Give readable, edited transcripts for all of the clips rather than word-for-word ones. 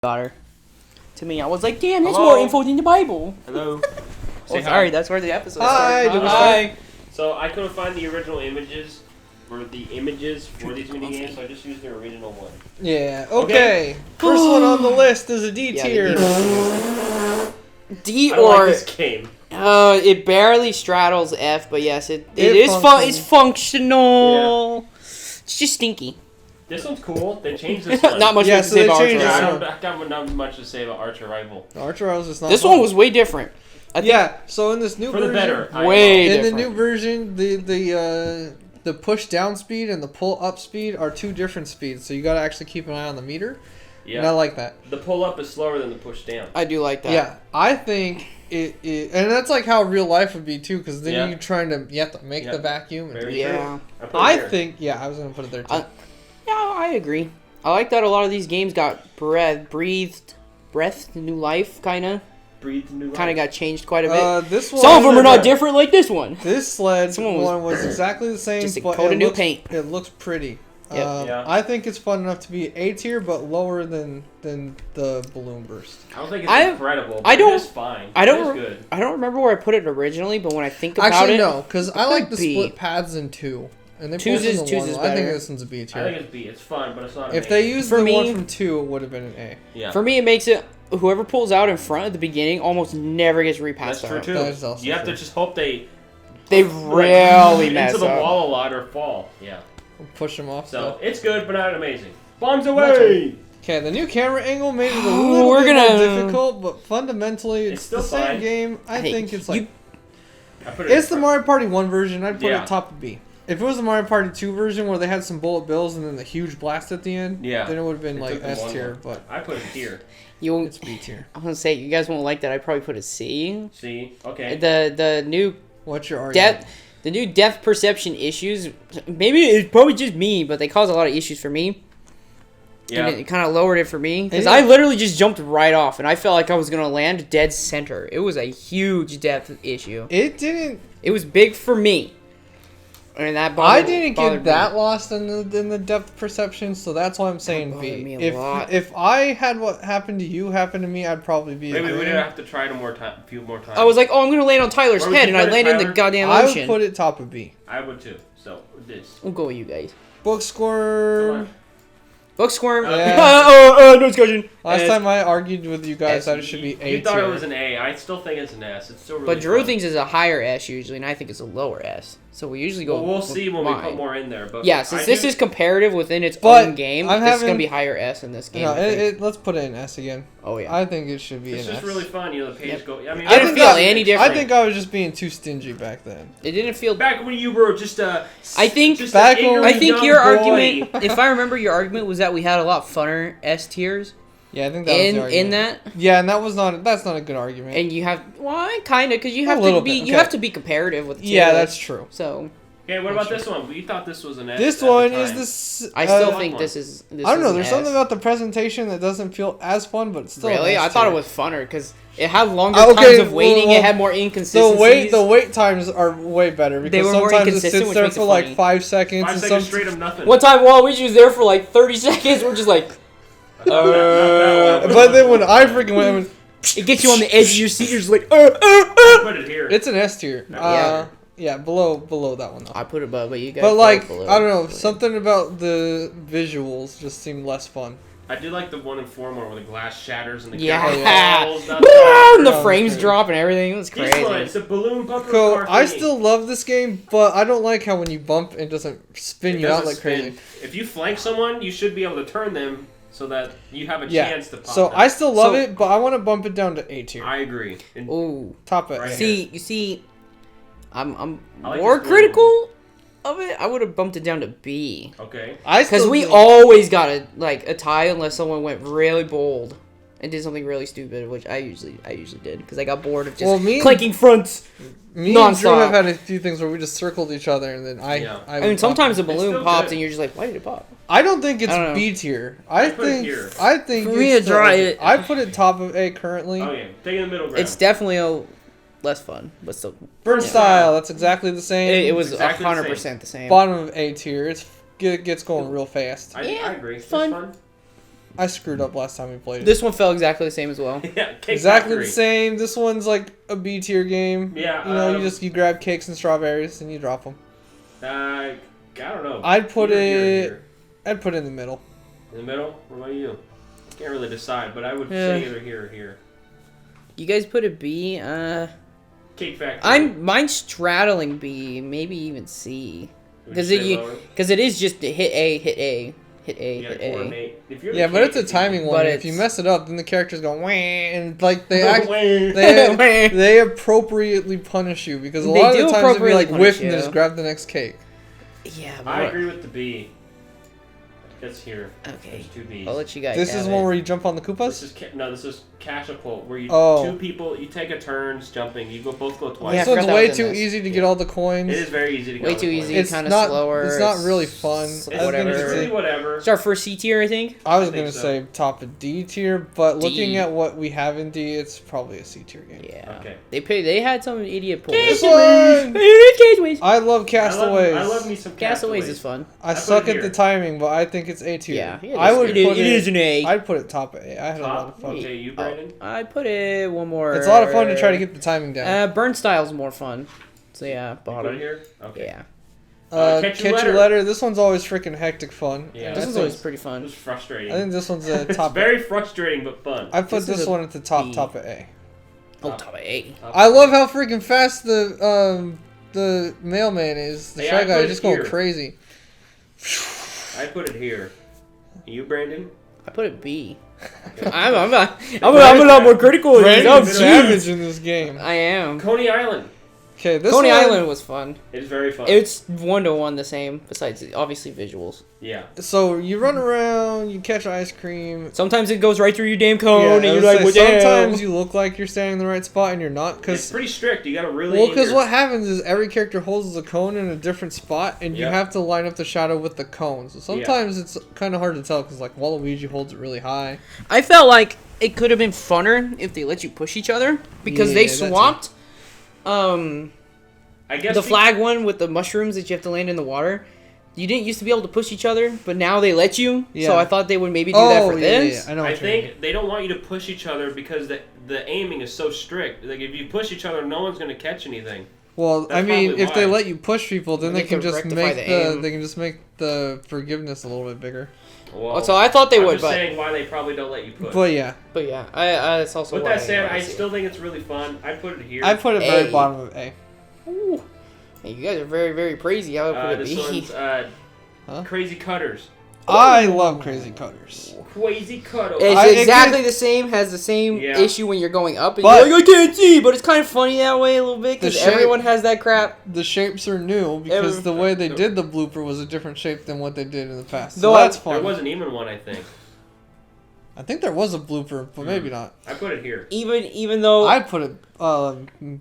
daughter to me. I was like, damn, there's more info than the Bible. Hello. Oh, sorry, that's where the episode Hi. started. Hi. So I couldn't find the original images for these mini games, so I just used the original one. Yeah. Okay. First one on the list is a D tier. D I don't or like this game. it barely straddles F, but yes, it is fun. It's functional. Yeah. It's just stinky. This one's cool. They changed this one. Not much to say about Archer Rival. I got not much to say about Archer Rival. Archer Rival is not. This one was way different. So in this new version, the better. The new version, the push down speed and the pull up speed are two different speeds. So you got to actually keep an eye on the meter. Yeah. And I like that. The pull up is slower than the push down. I do like that. Yeah, I think it and that's like how real life would be too, because then you have to make the vacuum. Very true. I think I was gonna put it there too. I agree. I like that a lot of these games got breathed new life, kind of. Breathed new life. Kind of got changed quite a bit. This one, some of them are not different like this one. This sled one was exactly the same, just a but coat of new paint. It looks pretty. Yep. I think it's fun enough to be A tier, but lower than the balloon burst. I don't think it's incredible. But it's fine. It's good. I don't remember where I put it originally, but when I think about it, no, because I like the split paths in 2. And they two's is I better. think this one's a B tier. I think it's B. It's fun, but it's not. If they used the one from 2, it would have been an A. Yeah. For me, it makes it whoever pulls out in front at the beginning almost never gets repassed. That's true too. That is also you have to just hope they really mess into the up. wall a lot or fall. Yeah. Push them off. So it's good, but not amazing. Bombs away! Okay, the new camera angle made it a little bit more difficult, but fundamentally it's still the same fine. game. I think it's like it's the Mario Party 1 version. I'd put it top of B. If it was the Mario Party 2 version where they had some bullet bills and then the huge blast at the end, then it would have been like S tier. But I put it tier. It's B tier. I'm gonna say you guys won't like that. I'd probably put a C. C. Okay. The new. What's your argument? The new depth perception issues, maybe it's probably just me, but they cause a lot of issues for me. Yeah. And it kind of lowered it for me. Because I literally just jumped right off, and I felt like I was going to land dead center. It was a huge depth issue. It was big for me. And that I didn't get that lost in the depth perception, so that's why I'm saying B. If I had what happened to you happen to me, I'd probably be. Maybe we'd have to try it a few more times. I was like, oh, I'm gonna land on Tyler's head, and I landed in the goddamn ocean. I would put it top of B. I would too. So this. We'll go with you guys. Book Squirm. Book Squirm. Yeah. No discussion. Last time I argued with you guys that it should be A. You thought it was an A. I still think it's an S. It's still really. But Drew thinks it's a higher S usually, and I think it's a lower S. So we usually go. Well, we'll see when we put more in there. But yeah, since this is comparative within its own game, this is gonna be higher S in this game. No, let's put it in S again. Oh yeah. I think it should be an S. It's just really fun. You know, the page go. I mean, I didn't feel any different. I think I was just being too stingy back then. It didn't feel back when you were just a. I think your argument, if I remember, your argument was that we had a lot funner S tiers. Yeah, I think that was the argument. In that. Yeah, and that's not a good argument. And you have kind of because you have to be you have to be comparative with. Yeah, that's true. So. Okay, what about this one? We thought this was an S. This one is this. I still think this is. I don't know. There's something about the presentation that doesn't feel as fun, but still. Really, I thought it was funner because it had longer times of waiting. It had more inconsistencies. The wait times are way better because sometimes it sits there for like 5 seconds. 5 seconds straight of nothing. One time while we was there for like 30 seconds, we're just like. But then when I freaking went, it gets you on the edge of your seat. You're just like. Put it here. It's an S tier. Yeah, below that one though. I put it above, but you guys. But like, I don't know, something about the visuals just seemed less fun. I do like the 1 and 4 more where the glass shatters and the and the frames drop and everything. It was crazy. It's a balloon bumper. So I still love this game, but I don't like how when you bump it doesn't spin you out like crazy. If you flank someone, you should be able to turn them so that you have a chance to pop. So I still love it, but I want to bump it down to A tier. I agree. Ooh, top it. You see. I'm more critical of it. I would have bumped it down to B. Okay. Because we always got a tie unless someone went really bold and did something really stupid, which I usually did because I got bored of just clanking fronts. Me and Drew have had a few things where we just circled each other and then I mean, sometimes the balloon pops and you're just like, why did it pop? I don't think it's B tier. I think for me to draw it. I put it top of A currently. Oh yeah, taking the middle ground. It's definitely less fun, but still. Burn style, that's exactly the same. It was 100% the same. Bottom of A tier, it gets going real fast. I agree. Fun. I screwed up last time we played it. This one felt exactly the same as well. Yeah, exactly the same. This one's like a B tier game. Yeah. You know, you grab cakes and strawberries and you drop them. I don't know. I'd put it in the middle. In the middle? What about you? Can't really decide, but I would say either here or here. You guys put a B. Cake Factory. Mine's straddling B, maybe even C. Because it is just hit A, hit A, hit A, hit A. Yeah, but it's a timing one. If you mess it up, then the characters go wah, and like they appropriately punish you because a lot of the times they'd be like whiff and just grab the next cake. Yeah, I agree with the B. That's here. Okay. There's 2 B's. I'll let you guys. This is one where you jump on the Koopas? This is catapult, where you 2 people, you take a turns jumping. You both go twice. This one's way too easy to get all the coins. It is very easy to get way all too the easy, coins. kind of slower. It's not really fun. It's really whatever. It's our first C tier, I think. I was going to say top of D tier, but looking at what we have in D, it's probably a C tier game. Yeah. Okay. They had some idiot pull. Castaways! I love Castaways. I love me some Castaways. Castaways is fun. I suck at the timing, but I think it's A tier. Yeah. It is an A. I'd put it top A. I had a lot of fun. Okay, you, Brandon? I'd put it one more. It's a lot of fun to try to get the timing down. Burn Style's more fun. So yeah, bottom. You put it here? Okay. Yeah. Catch Your Letter. This one's always freaking hectic fun. Yeah, this one's always pretty fun. It's frustrating. I think this one's a top. It's very frustrating but fun. I put this one at the top of A. Oh, top of A. I love how freaking fast the mailman is. The shy guy is just going crazy. I put it here. You, Brandon? I put it B. I'm a lot more critical. I'm savage in this game. I am. Coney Island. Okay, Coney Island was fun. It's very fun. It's 1-to-1 the same, besides obviously visuals. Yeah. So you run around, you catch ice cream. Sometimes it goes right through your damn cone, and you're like, what the hell? Sometimes you look like you're standing in the right spot, and you're not. It's pretty strict. You gotta really. Well, because what happens is every character holds the cone in a different spot, and you have to line up the shadow with the cone. So sometimes it's kind of hard to tell, because like Waluigi holds it really high. I felt like it could have been funner if they let you push each other, because they swapped. I guess the flag one with the mushrooms that you have to land in the water. You didn't used to be able to push each other, but now they let you. Yeah. So I thought they would maybe do that for this. Yeah. I think they don't want you to push each other because the aiming is so strict. Like if you push each other, no one's gonna catch anything. Well, I mean, if they let you push people, then they can just make the forgiveness a little bit bigger. Well, so I thought they would. I'm just saying why they probably don't let you push. But yeah, that's also. With that said, I still think it's really fun. I put it here. I put it very bottom of A. Ooh. Hey, you guys are very, very crazy. I would put it B. This one's Crazy Cutters. I love Crazy Cutters. Crazy Cutters. It's exactly the same. Has the same issue when you're going up, and you're like, I can't see. But it's kind of funny that way a little bit because everyone has that crap. The shapes are new because the way they did the blooper was a different shape than what they did in the past. So that's fun. There wasn't even one, I think. I think there was a blooper, but maybe not. I put it here. Even though I put it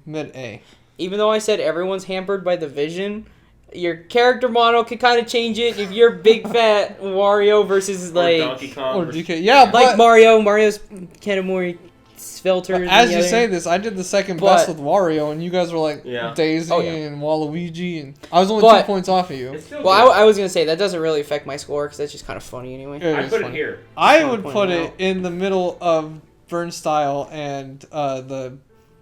mid A. Even though I said everyone's hampered by the vision, your character model could kind of change it. If you're big fat Wario versus like Donkey Kong or DK, like Mario's Kanamori Svelter. As you say this, I did the second best with Wario, and you guys were like Daisy and Waluigi, and I was only 2 points off of you. Well, I was gonna say that doesn't really affect my score because that's just kind of funny anyway. I put it here. I would put it in the middle of Burn Style and the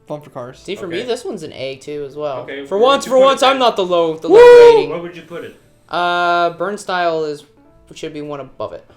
bumper cars. See, for me, this one's an A too as well. Okay, for once, I'm not the low rating. Where would you put it? Burn Style should be one above it.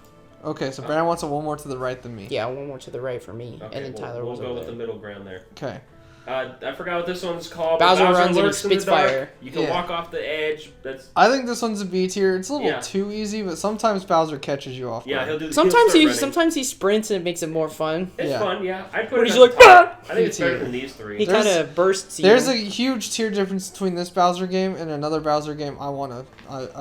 Okay, so Brandon wants it one more to the right than me. Yeah, one more to the right for me, and then Tyler we'll go with the middle ground there. Okay. I forgot what this one's called. Bowser runs and spits fire. You can walk off the edge. I think this one's a B tier. It's a little too easy, but sometimes Bowser catches you off. Yeah, he'll do. Sometimes he sprints and it makes it more fun. It's fun, yeah. I put it. Like, I think it's better than these three. He kind of bursts. There's a huge tier difference between this Bowser game and another Bowser game. I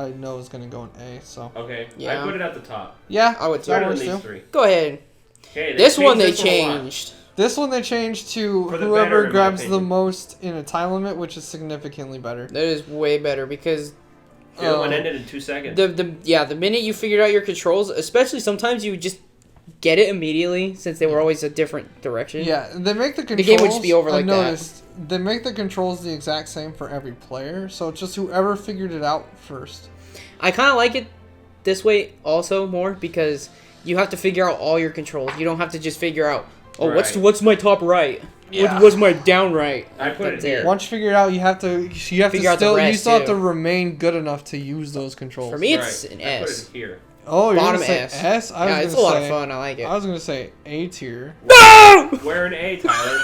know is gonna go in A. So okay, I put it at the top. Yeah, I would. Better than these three. Go ahead. Okay, this one they changed. This one they changed to whoever grabs the most in a time limit, which is significantly better. That is way better because the other one ended in 2 seconds. The minute you figured out your controls, especially sometimes you would just get it immediately since they were always a different direction. Yeah, they make the controls. The game would just be over like that. They make the controls the exact same for every player, so it's just whoever figured it out first. I kind of like it this way also more because you have to figure out all your controls. You don't have to just figure out, right. what's my top right? Yeah. What's my down right? I put it here. Once you figure it out, you still have to remain good enough to use those controls. For me, it's an S. I put it here. Oh, you're gonna say S? It's a lot of fun. I like it. I was gonna say A tier. No! Where an A, Tyler?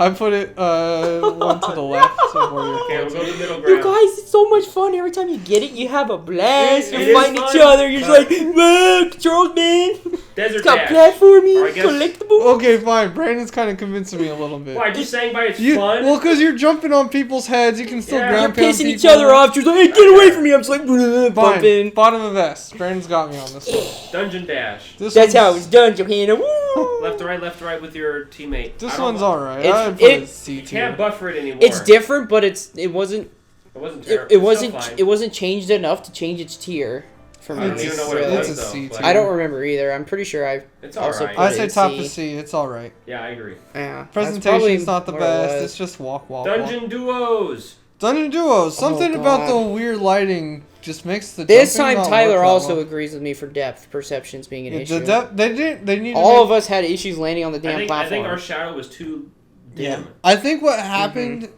I put it one to the left. So Okay, we'll go to the middle ground. You guys, it's so much fun. Every time you get it, you have a blast. It You're fighting each other. You're just like, whoa, controls, man. Desert It's got Dash. platforming, collectible. Okay, fine. Brandon's kind of convincing me a little bit. Why, just saying by it's fun? Well, because you're jumping on people's heads. You can still ground pound You're pissing people. each other off. You're like, hey, get away from me. I'm just like, bumping. Bottom of S. Brandon's got me on this one. Dungeon Dash. That's how it's done, Johanna. Woo! Left to right with your teammate. This one's alright. I put it C tier. You can't buffer it anymore. It's different, but it wasn't terrible. It wasn't changed enough to change its tier. For me, I don't even know what it was, it's a C tier. I don't remember either. I'm pretty sure it's also right. put I say it top C. of C. It's alright. Yeah, I agree. Yeah. Presentation's not the best. It's just walk. Dungeon Duos. Dungeon Duos. Something about the weird lighting just makes the. This time, Tyler also agrees with me for depth perceptions being an issue. They need. All of us had issues landing on the damn platform. I think our shadow was too dim. Yeah. I think what happened.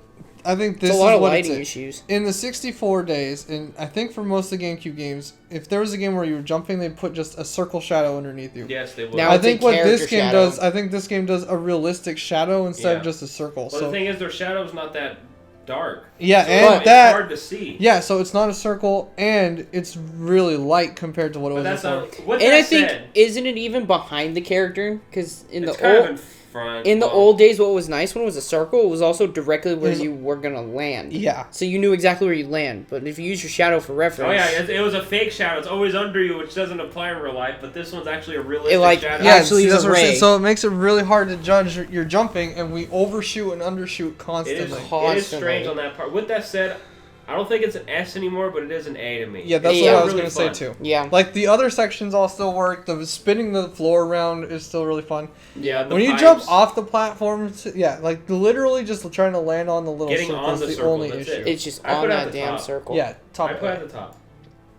I think this it's is a lot of what lighting it's issues. In the 64 days, and I think for most of the GameCube games, if there was a game where you were jumping, they'd put just a circle shadow underneath you. Yes, they would. Now I think what this game shadow. does, I think this game does a realistic shadow instead of just a circle. Well, the thing is, their shadow's not that dark. Yeah, so and it's hard to see. Yeah, so it's not a circle, and it's really light compared to what it was before. I think, isn't it even behind the character? Because in it's the kind old... of in front. In the old days, what was nice when it was a circle, it was also directly where you were going to land. Yeah. So you knew exactly where you land. But if you use your shadow for reference... Oh, yeah, it was a fake shadow. It's always under you, which doesn't apply in real life. But this one's actually a realistic shadow. Yeah, actually, that's what I'm saying. So it makes it really hard to judge your jumping, and we overshoot and undershoot constantly. It is strange on that part. With that said... I don't think it's an S anymore, but it is an A to me. Yeah, that's what I was going to say, too. Yeah. Like, the other sections all still work. The spinning the floor around is still really fun. Yeah, when you jump off the platform, like, literally just trying to land on the little circle is the only issue. It's just on that damn circle. Yeah, top I put it at the top.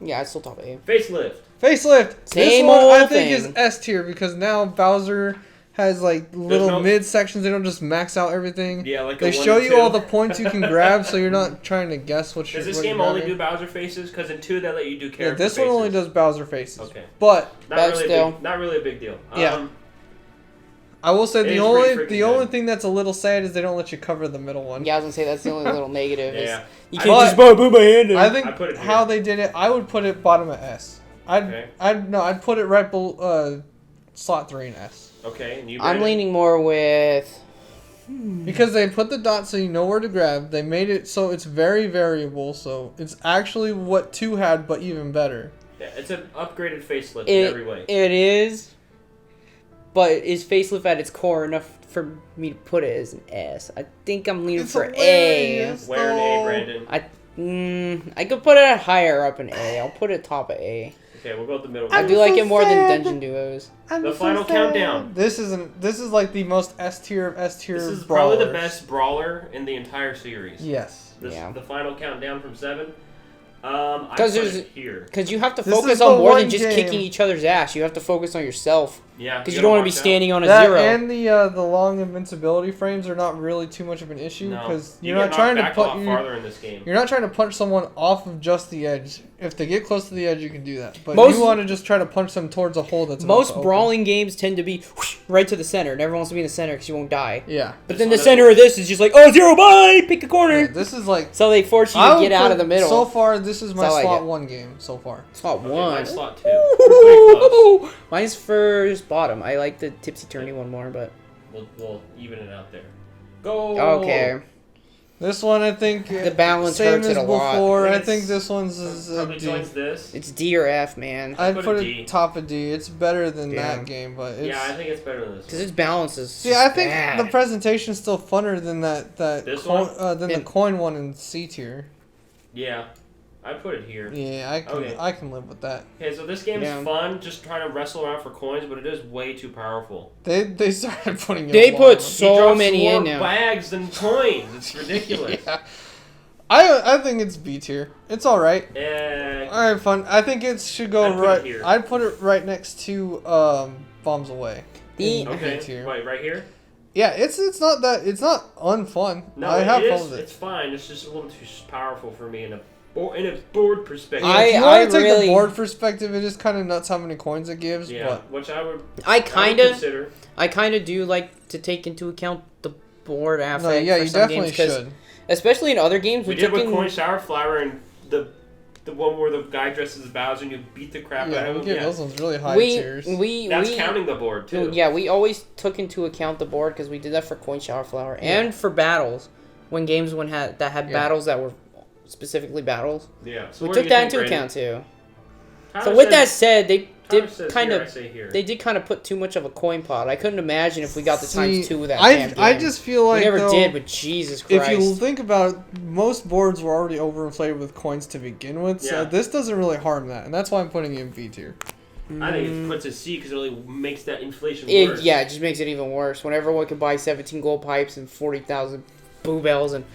Yeah, it's still top A. Facelift. This one, I think, is S tier, because now Bowser... has like little mid sections. They don't just max out everything. Yeah, like they show you all the points you can grab, so you're not trying to guess what you're. Does this game only do Bowser faces? Because in 2 they let you do character faces. Yeah, this one only does Bowser faces. Okay, but not really a big deal. Yeah. I will say the only thing that's a little sad is they don't let you cover the middle one. Yeah, I was gonna say that's the only little negative. Yeah. You can't just put my hand in. I think how they did it, I would put it bottom of S. I'd put it right below slot 3 in S. Okay, and I'm leaning more with... Because they put the dot so you know where to grab. They made it so it's very variable, so it's actually what 2 had, but even better. Yeah, it's an upgraded facelift in every way. It is, but is facelift at its core enough for me to put it as an S? I think I'm leaning for A. Where an A, Brandon? I could put it higher up in A. I'll put it top of A. Okay, we'll go with the middle. I do like it more than Dungeon Duos. The final countdown. This is like the most S tier of S tier. This is brawlers. probably the best brawler in the entire series. Yes. The final countdown from 7. Because you have to focus on more than just kicking each other's ass. You have to focus on yourself. Yeah. Because you don't want to be standing on a that 0. And the long invincibility frames are not really too much of an issue because you're not trying to put farther in this game. You're not trying to punch someone off of just the edge. If they get close to the edge, you can do that. But you want to just try to punch them towards a hole that's most brawling games tend to be right to the center. Never wants to be in the center because you won't die. Yeah. But then the center of this is just like, 0, bye, pick a corner. Yeah, this is like so they force you to get out of the middle. So far, this is my slot 1 game. So far. Slot 1. Mine's slot 2. Mine's first bottom. I like the Tipsy Tourney one more, but we'll even it out there. Go. Okay. This one, I think, the balance same hurts as it a before. lot. I think this one's probably D. This. It's D or F, man. I'd put it top of D. It's better than that game, but it's... Yeah, I think it's better than this. Because its balance is See, I think the presentation's still funner than the coin one in C tier. Yeah. I'd put it here. Yeah, I can live with that. Okay, so this game is fun, just trying to wrestle around for coins, but it is way too powerful. They started putting. They put so many in now. Bags than coins. It's ridiculous. Yeah. I think it's B tier. It's all right. Yeah. All right, fun. I think it should go right. I'd put it right next to Bombs Away. Okay. Wait, right here. Yeah, it's not unfun. No, I have fun with it. It's fine. It's just a little too powerful for me in a board perspective. If you want to take the board perspective, it is kind of nuts how many coins it gives. Yeah, but which I would consider. I kind of do like to take into account the board affect. No, yeah, for you some definitely games, should. Especially in other games, we did with Coin Shower Flower and the one where the guy dresses as Bowser and you beat the crap out of him. Yeah, those ones really high tiers. That's counting the board too. Yeah, we always took into account the board because we did that for Coin Shower Flower and for battles when games had battles that were specifically battles. Yeah, so we took that into account too. So with that said, they did kind of put too much of a coin pot. I couldn't imagine if we got the ×2 with that. I just feel like we never did, but Jesus Christ! If you think about it, most boards were already overinflated with coins to begin with, so this doesn't really harm that, and that's why I'm putting it in B tier. I think it puts a C because it really makes that inflation worse. Yeah, it just makes it even worse. When everyone could buy 17 gold pipes and 40,000 boo bells and.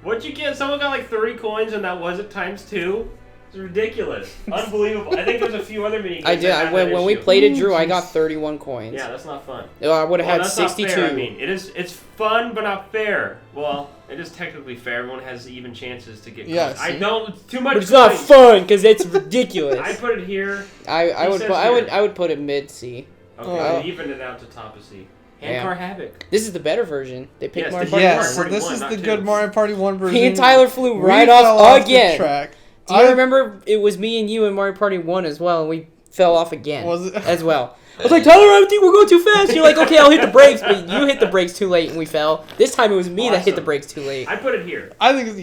What'd you get? Someone got like 3 coins and that wasn't ×2? It's ridiculous. Unbelievable. I think there's a few other mini games. I did. When we played it, Drew, I got 31 coins. Yeah, that's not fun. I would have had 62. Not fair, I mean, it's fun, but not fair. Well, it is technically fair. Everyone has even chances to get coins. Yeah, I don't. It's too much. But it's not fun because it's ridiculous. I put it here. I would put it mid C. Okay, even it out to top of C. Handcar Havoc. This is the better version. They picked Mario Party 1. So this is the good Mario Party 1 version. Me and Tyler flew right off again. The track. Do you remember it was me and you in Mario Party 1 as well, and we fell off again as well. I was like, Tyler, I think we're going too fast. You're like, okay, I'll hit the brakes, but you hit the brakes too late and we fell. This time it was me that hit the brakes too late. I put it here. I think,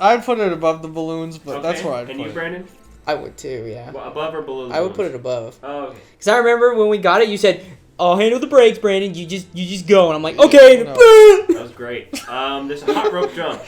I'd put it above the balloons, but that's where I'd put it. And you, Brandon? I would too, yeah. Well, above or below the balloons? I would put it above. Oh, okay. Because I remember when we got it, you said, I'll handle the brakes, Brandon. You just go. And I'm like, okay. No. That was great. There's a hot rope jump.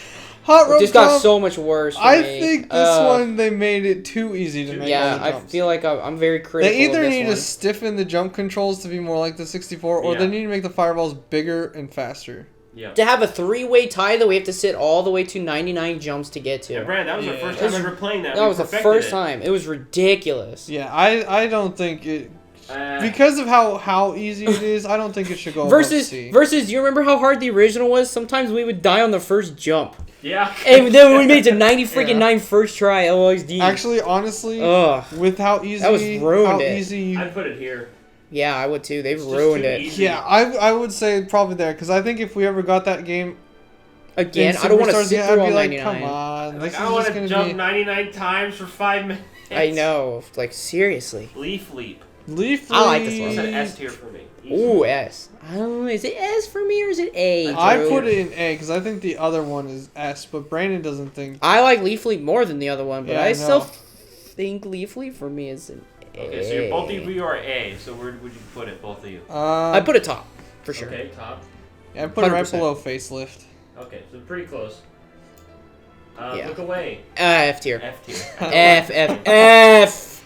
It just got so much worse for me. I think this one, they made it too easy to make. Yeah, I feel like I'm very critical. They either need to stiffen the jump controls to be more like the 64, or they need to make the fireballs bigger and faster. Yeah. To have a 3-way tie that we have to sit all the way to 99 jumps to get to. Yeah, Brad, that was our first time ever playing that. That was the first time. It was ridiculous. Yeah, I don't think it... because of how easy it is, I don't think it should go versus, do you remember how hard the original was? Sometimes we would die on the first jump. Yeah. And then we made it to 90 first try LOXD. Actually, honestly, with how easy... That was ruined I'd put it here. Yeah, I would too. They've ruined it. Easy. Yeah, I would say probably there, because I think if we ever got that game... Again, I don't want to sit through all 99. Come on. Like, I want to jump 99 times for 5 minutes. I know. Like, seriously. Leaf Leap. I like this one. It's an S tier for me. Ooh, S. Is it S for me or is it A? I put it in A because I think the other one is S, but Brandon doesn't think... I like Leaf Leap more than the other one, but I still think Leaf Leap for me is an A. Okay, so both of you are A, so where would you put it, both of you? I put it top, for sure. Okay, top. Yeah, I put 100%. It right below Facelift. Okay, so pretty close. Look away. F tier. F tier.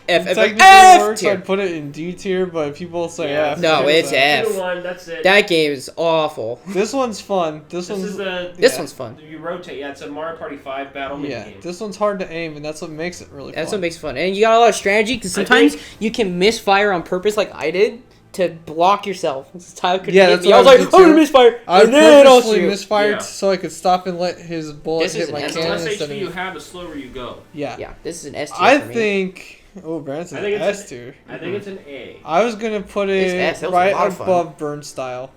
Technically I'd put it in D tier, but people say F. No, it's F. That's it. That game is awful. This one's fun. This one's fun. You rotate. Yeah, it's a Mario Party 5 battle minigame. This one's hard to aim, and that's what makes it really fun. That's what makes it fun. And you got a lot of strategy, because sometimes you can misfire on purpose like I did to block yourself. Tyler could hit me. I was like, I'm going to misfire, and then I'll shoot. I misfired so I could stop and let his bullet hit my cannon. The less HP you have, the slower you go. Yeah, this is an S tier I think... Oh, Brandon's an S tier. I think it's an A. I was going to put it right above Burn Style.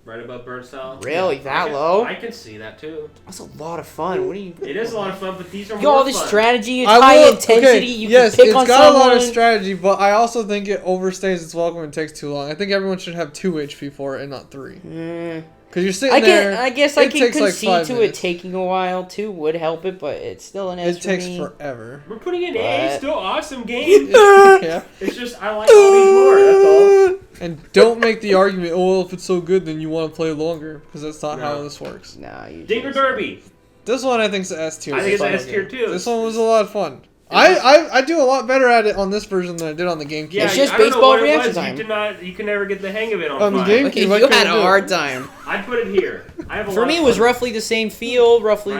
Right above Burn Style? Really? That low? I can see that, too. That's a lot of fun. What are you... It is a lot of fun, but these are more fun. All this strategy, it's high intensity, you can pick on someone. It's got a lot of strategy, but I also think it overstays its welcome and takes too long. I think everyone should have 2 HP for it and not 3. Because you're sitting there. I guess I can concede to it taking a while too would help it, but it's still an S. It takes forever. We're putting it in A. It's still awesome game. It's just I like all these more. That's all. And don't make the argument. Oh, well, if it's so good, then you want to play longer, because that's not how this works. Nah, you. Dinger Derby. This one I think is S tier. I think it's S tier too. This one was a lot of fun. I do a lot better at it on this version than I did on the GameCube. Yeah, it's just baseball reaction time. You can never get the hang of it on the GameCube. You had a hard time. I'd put it here. For me, it was roughly the same feel, roughly,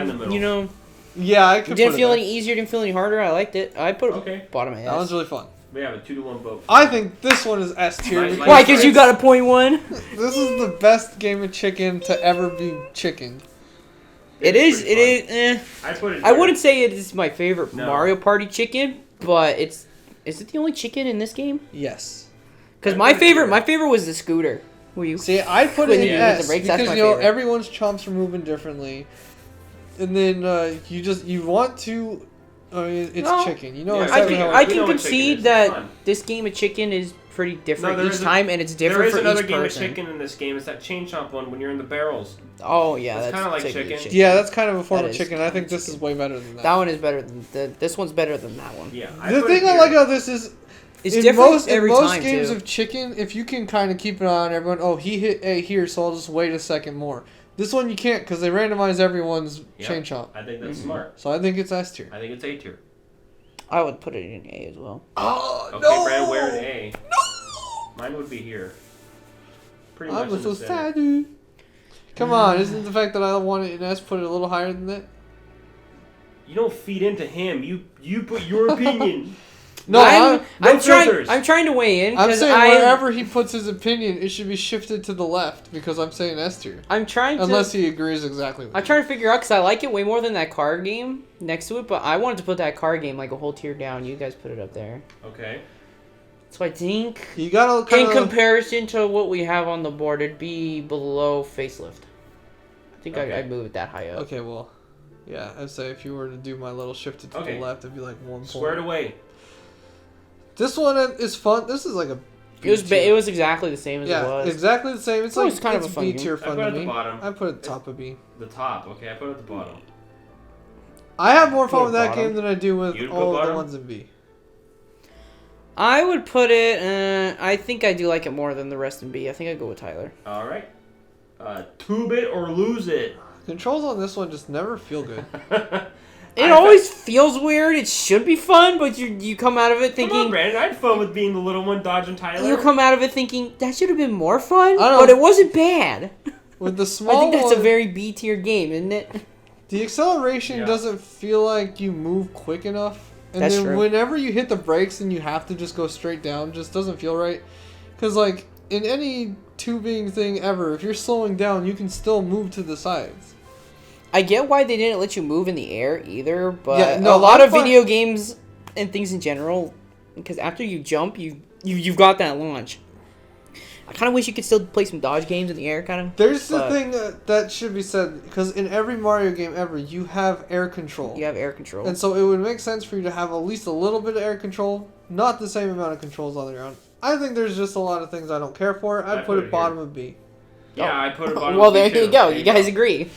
Yeah, I could. Didn't feel any easier. Didn't feel any harder. I liked it. I put it bottom of S. That was really fun. We have a 2-1 vote. I think this one is S tier. Why? Because you got a .1. This is the best game of chicken to ever be chicken. It is. It is. I put it. I wouldn't say it is my favorite Mario Party chicken, but it's. Is it the only chicken in this game? Yes. Because my favorite was the scooter. Were you? See, I put it in S because you know everyone's chomps are moving differently, and then you want to. I mean, it's chicken. You know. Yeah, I can concede that this game of chicken is pretty different each time, and it's different for each person. There is another game of chicken in this game. It's that chain chomp one when you're in the barrels. Oh yeah, that's kind of like chicken. Yeah, that's kind of a form of chicken. I think this is way better than that. That one is better than this one's better than that one. Yeah. The thing I like about this is it's different every time. In most games of chicken, if you can kind of keep it on everyone, oh, he hit A here, so I'll just wait a second more. This one you can't because they randomize everyone's chain chomp. I think that's smart. So I think it's S tier. I think it's A tier. I would put it in A as well. Oh, okay, no! Brandon, where in A? No! Mine would be here. Pretty much. I'm so sad, dude. Come on, isn't the fact that I want it in S put it a little higher than that? You don't feed into him. You put your opinion. No, I'm trying to weigh in. I'm saying wherever he puts his opinion, it should be shifted to the left because I'm saying S tier. Unless he agrees exactly with I'm trying to figure out because I like it way more than that card game next to it, but I wanted to put that card game like a whole tier down. You guys put it up there. Okay. So I think you gotta in comparison to what we have on the board, it'd be below Facelift. I think I'd move it that high up. Okay, well, yeah, I'd say if you were to do my little shifted to the left, it'd be like 1 point. Squared away. This one is fun. This is like a. It was exactly the same as it was. Yeah, exactly the same. It's like kind of a fun B tier fun to me. I put it at the bottom. I put it top of B. The top. Okay, I put it at the bottom. I have more fun with that game than I do with all of the ones in B. I would put it. I think I do like it more than the rest in B. I think I'd go with Tyler. All right. Tube it or lose it. Controls on this one just never feel good. It always feels weird. It should be fun, but you come out of it thinking... Come on, Brandon. I had fun with being the little one dodging Tyler. You come out of it thinking, that should have been more fun, but it wasn't bad. With the small I think that's a very B-tier game, isn't it? The acceleration doesn't feel like you move quick enough. And that's then true. Whenever you hit the brakes and you have to just go straight down, just doesn't feel right. Because, like, in any tubing thing ever, if you're slowing down, you can still move to the sides. I get why they didn't let you move in the air either, but a lot of video games and things in general, because after you jump, you've got that launch. I kind of wish you could still play some dodge games in the air, kind of. There's the thing that should be said, because in every Mario game ever, you have air control. You have air control. And so it would make sense for you to have at least a little bit of air control, not the same amount of controls on the ground. I think there's just a lot of things I don't care for. I'd put it bottom of B. Yeah, I put it bottom well, of B. Well, there you go. You guys agree.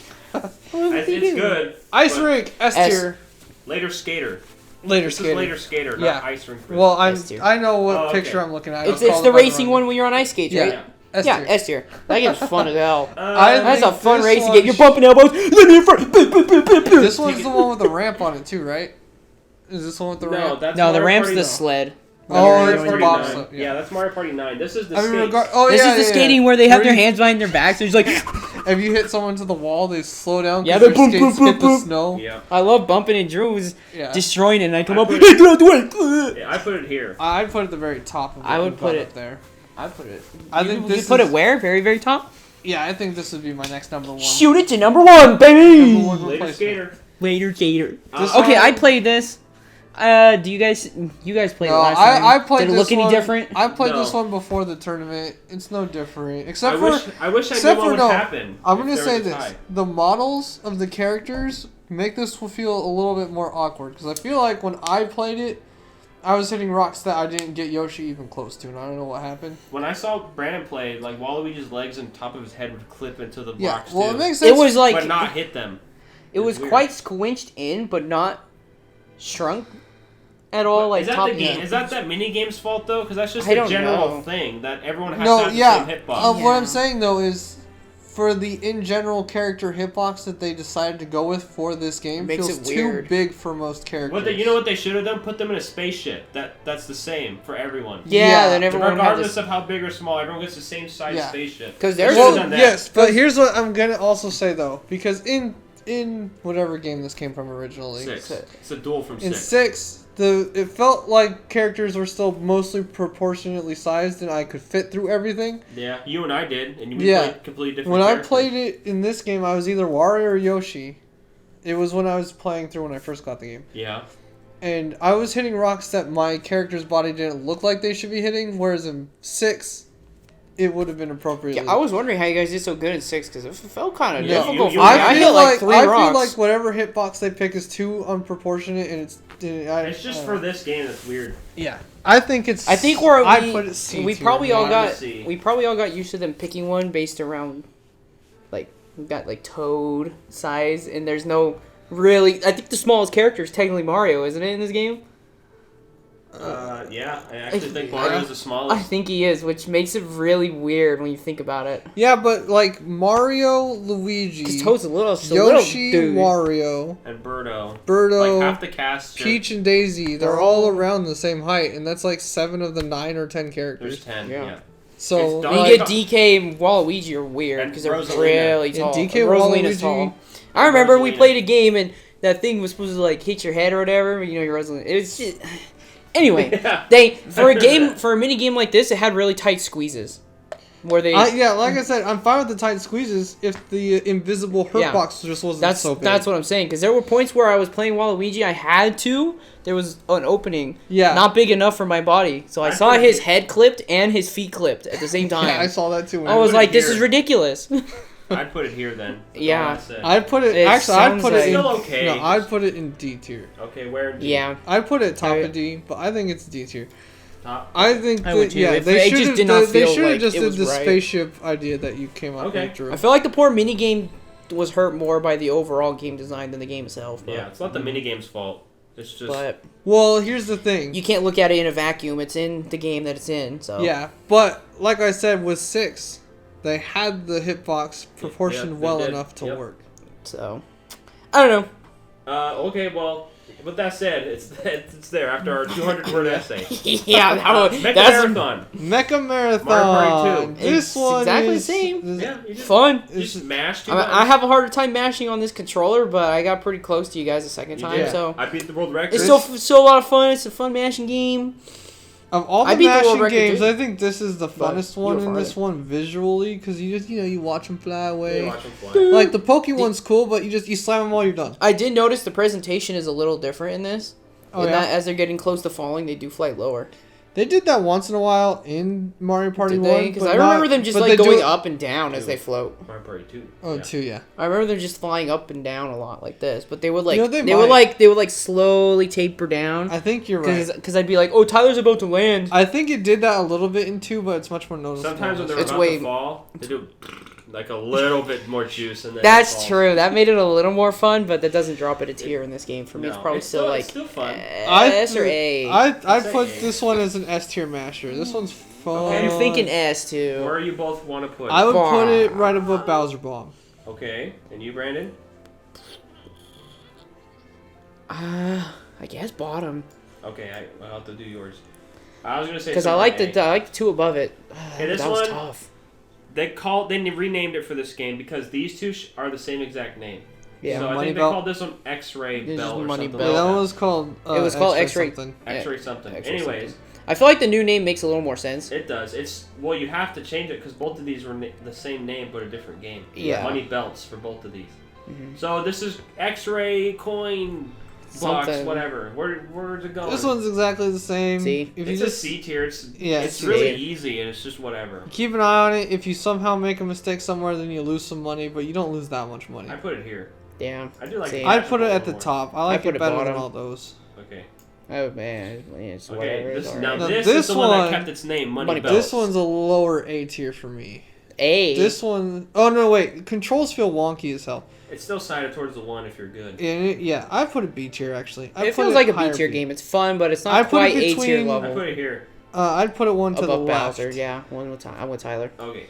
It's good. Ice rink, S tier. Later skater. Later skater, not ice rink. Well, I know what picture I'm looking at. It's the racing one when you're on ice skates, right? Yeah. S tier. That game's fun as hell. That's a fun racing game. You're bumping elbows. This one's the one with the ramp on it too, right? Is this one with the ramp? No, the ramp's the sled. Oh, it's the bobsled. Yeah, that's Mario Party 9. This is the skating. This is the skating where they have their hands behind their backs. They're just like... If you hit someone to the wall, they slow down because their skates hit the snow. Yeah. I love bumping and Drew's destroying it, and I come up... Hey, don't do it! Yeah, I put it here. I'd put it at the very top of it. I would put it there. I'd put it... I think this put it where? Very, very top? Yeah, I think this would be my next number one. Shoot it to number one, baby! Number one Later skater. Later skater. Okay, I played this. Do you guys played it last time? I played Did it look any different? I played this one before the tournament. It's no different, I wish I knew what would happen. I'm gonna say this: the models of the characters make this feel a little bit more awkward because I feel like when I played it, I was hitting rocks that I didn't get Yoshi even close to, and I don't know what happened. When I saw Brandon play, like Waluigi's legs and top of his head would clip into the blocks well, too. it makes sense. It was like, but not hit them. It was quite squinched in, but not shrunk at all. Like is that the game? Is that mini game's fault though? Because that's just a general thing that everyone has to have the same hitbox. What I'm saying though is, for the in general character hitbox that they decided to go with for this game, feels too big for most characters. You know what they should have done? Put them in a spaceship. That's the same for everyone. Yeah, then everyone regardless of how big or small, everyone gets the same size spaceship. Because there's yes, but here's what I'm gonna also say though, because in in whatever game this came from originally. 6. It's a duel from 6. In 6, it felt like characters were still mostly proportionately sized and I could fit through everything. Yeah, you and I did, and we played completely different When characters. I played it in this game, I was either Wario or Yoshi. It was when I was playing through when I first got the game. Yeah. And I was hitting rocks that my character's body didn't look like they should be hitting, whereas in 6, it would have been appropriately. Yeah, I was wondering how you guys did so good in 6 because it felt kind of difficult. I hit like 3 rocks. I feel like whatever hitbox they pick is too unproportionate, and it's just for this game that's weird. Yeah, I think it's. I think we probably all got used to them picking one based around, like we got like Toad size, and there's no really. I think the smallest character is technically Mario, isn't it, in this game? Yeah, I actually think Mario's the smallest. I think he is, which makes it really weird when you think about it. Yeah, but like Mario, Luigi, because Toad's Yoshi, little dude. Wario, and Birdo, like half the cast. Peach and Daisy, they're all around the same height, and that's like 7 of the 9 or 10 characters. There's 10. Yeah. So when you get DK and Waluigi are weird because they're really tall. And DK Rosalina's tall. I remember we played a game and that thing was supposed to like hit your head or whatever. You know, your Rosalina. It was just. Anyway, for a mini game like this, it had really tight squeezes, where they like I said, I'm fine with the tight squeezes if the invisible hurt box just wasn't so big. That's what I'm saying, because there were points where I was playing Waluigi, I had to. There was an opening, not big enough for my body, so I saw his head clipped and his feet clipped at the same time. Yeah, I saw that too. I was like, this is ridiculous. I'd put it here then. Yeah. I'd put it. Actually, I'd put it in. Still okay. No, I'd put it in D tier. Okay, where? In D? Yeah. I'd put it top of D, but I think it's D tier. Top. I think they should have just did the spaceship idea that you came up with, Drew. I feel like the poor mini game was hurt more by the overall game design than the game itself. Yeah, it's not the mini game's fault. It's just. Well, here's the thing. You can't look at it in a vacuum. It's in the game that it's in. So. Yeah, but like I said, with 6. They had the hitbox proportioned well enough to work. So, I don't know. Okay, well, with that said, it's there after our 200-word essay. Yeah, Mecca Marathon. Mecca Marathon. Mario Party 2. This one exactly is the same. Yeah, fun. You just mashed. I have a harder time mashing on this controller, but I got pretty close to you guys the second time. So I beat the world record. It's still a lot of fun. It's a fun mashing game. Of all the mashing games, I think this is the funnest one in this one visually, because you just you watch them fly away. Like the Poke one's cool, but you slam them while you're done. I did notice the presentation is a little different in this. That as they're getting close to falling, they do fly lower. They did that once in a while in Mario Party 1. Because I remember them just like going up and down as they float. Mario Party 2. Oh, 2, yeah. I remember them just flying up and down a lot like this, but they would like they would slowly taper down. I think you're right. Because I'd be like, oh, Tyler's about to land. I think it did that a little bit in 2, but it's much more noticeable. Sometimes when they're about to fall, they do like a little bit more juice. And then that's true. That made it a little more fun, but that doesn't drop it a tier in this game. For me, it's probably still fun. S or A. I put this one as an S tier masher. This one's fun. Okay. I'm thinking S too. Where you both want to put it? I would put it right above Bowser Bomb. Okay, and you, Brandon? I guess bottom. Okay, I'll have to do yours. I was gonna say because I like the 2 above it. This that was one, tough. They renamed it for this game because these two are the same exact name. Yeah, so I think they called this one X-Ray Bell or something. Yeah, that one was called. It was called X-Ray something. X-Ray something. Anyways, I feel like the new name makes a little more sense. It does. You have to change it because both of these were the same name but a different game. Yeah. Money belts for both of these. Mm-hmm. So this is X-Ray coin. Blocks, whatever. Where's it going? This one's exactly the same. C. It's a C tier. It's really easy and it's just whatever. Keep an eye on it. If you somehow make a mistake somewhere, then you lose some money, but you don't lose that much money. I put it here. Yeah. I do like it. I'd put it at the top. I like it better than all those. Okay. Oh man, it's whatever. This is the one that kept its name, Money Belts. This one's a lower A tier for me. A. This one. Oh no, wait. Controls feel wonky as hell. It's still sided towards the 1 if you're good. Yeah, I put it B tier actually. It feels like a B tier game. It's fun, but it's not quite A tier level. I put it here. I'd put it one to the left. Bowser, yeah. I'm with Tyler. Okay.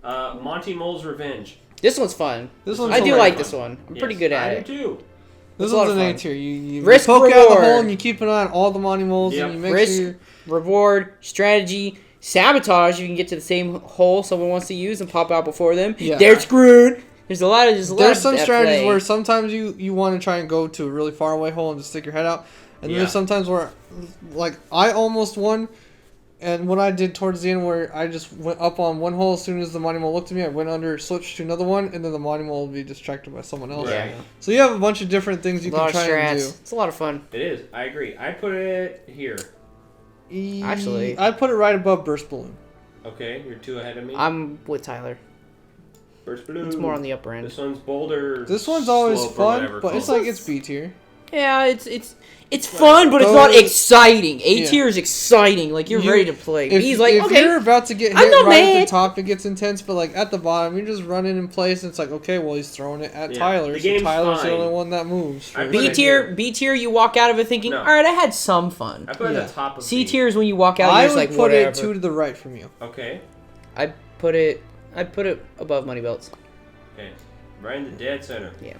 Monty Mole's Revenge. This one's fun. I do like this one. I'm pretty good at it. I do too. This one's an A tier. You risk poke reward. out the hole and you keep an eye on all the Monty Moles and you make risk, reward, strategy, sabotage. You can get to the same hole someone wants to use and pop out before them. Yeah. They're screwed. There's some strategies where sometimes you want to try and go to a really far away hole and just stick your head out, and then there's sometimes where, like, I almost won, and what I did towards the end where I just went up on one hole as soon as the Monument looked at me, I went under, switched to another one, and then the Monument will be distracted by someone else. Yeah. So you have a bunch of different things you can try and do. It's a lot of fun. It is. I agree. I put it here. Actually, I put it right above Burst Balloon. Okay, you're 2 ahead of me. I'm with Tyler. Burst Balloon. It's more on the upper end. This one's boulder. This one's always fun, but it's like it's B tier. Yeah, it's fun, but it's not exciting. A tier is exciting. Like, you're ready to play. B's like, if you're about to get hit right at the top, it gets intense. But, like, at the bottom, you're just running in place, and it's like, okay, well, he's throwing it at Tyler. So Tyler's the only one that moves. B tier, you walk out of it thinking, all right, I had some fun. I put it at the top of C tier is when you walk out, you're just like, whatever. I would put it 2 to the right from you. Okay. I put it above Money Belts. Okay. Right in the dead center. Yeah.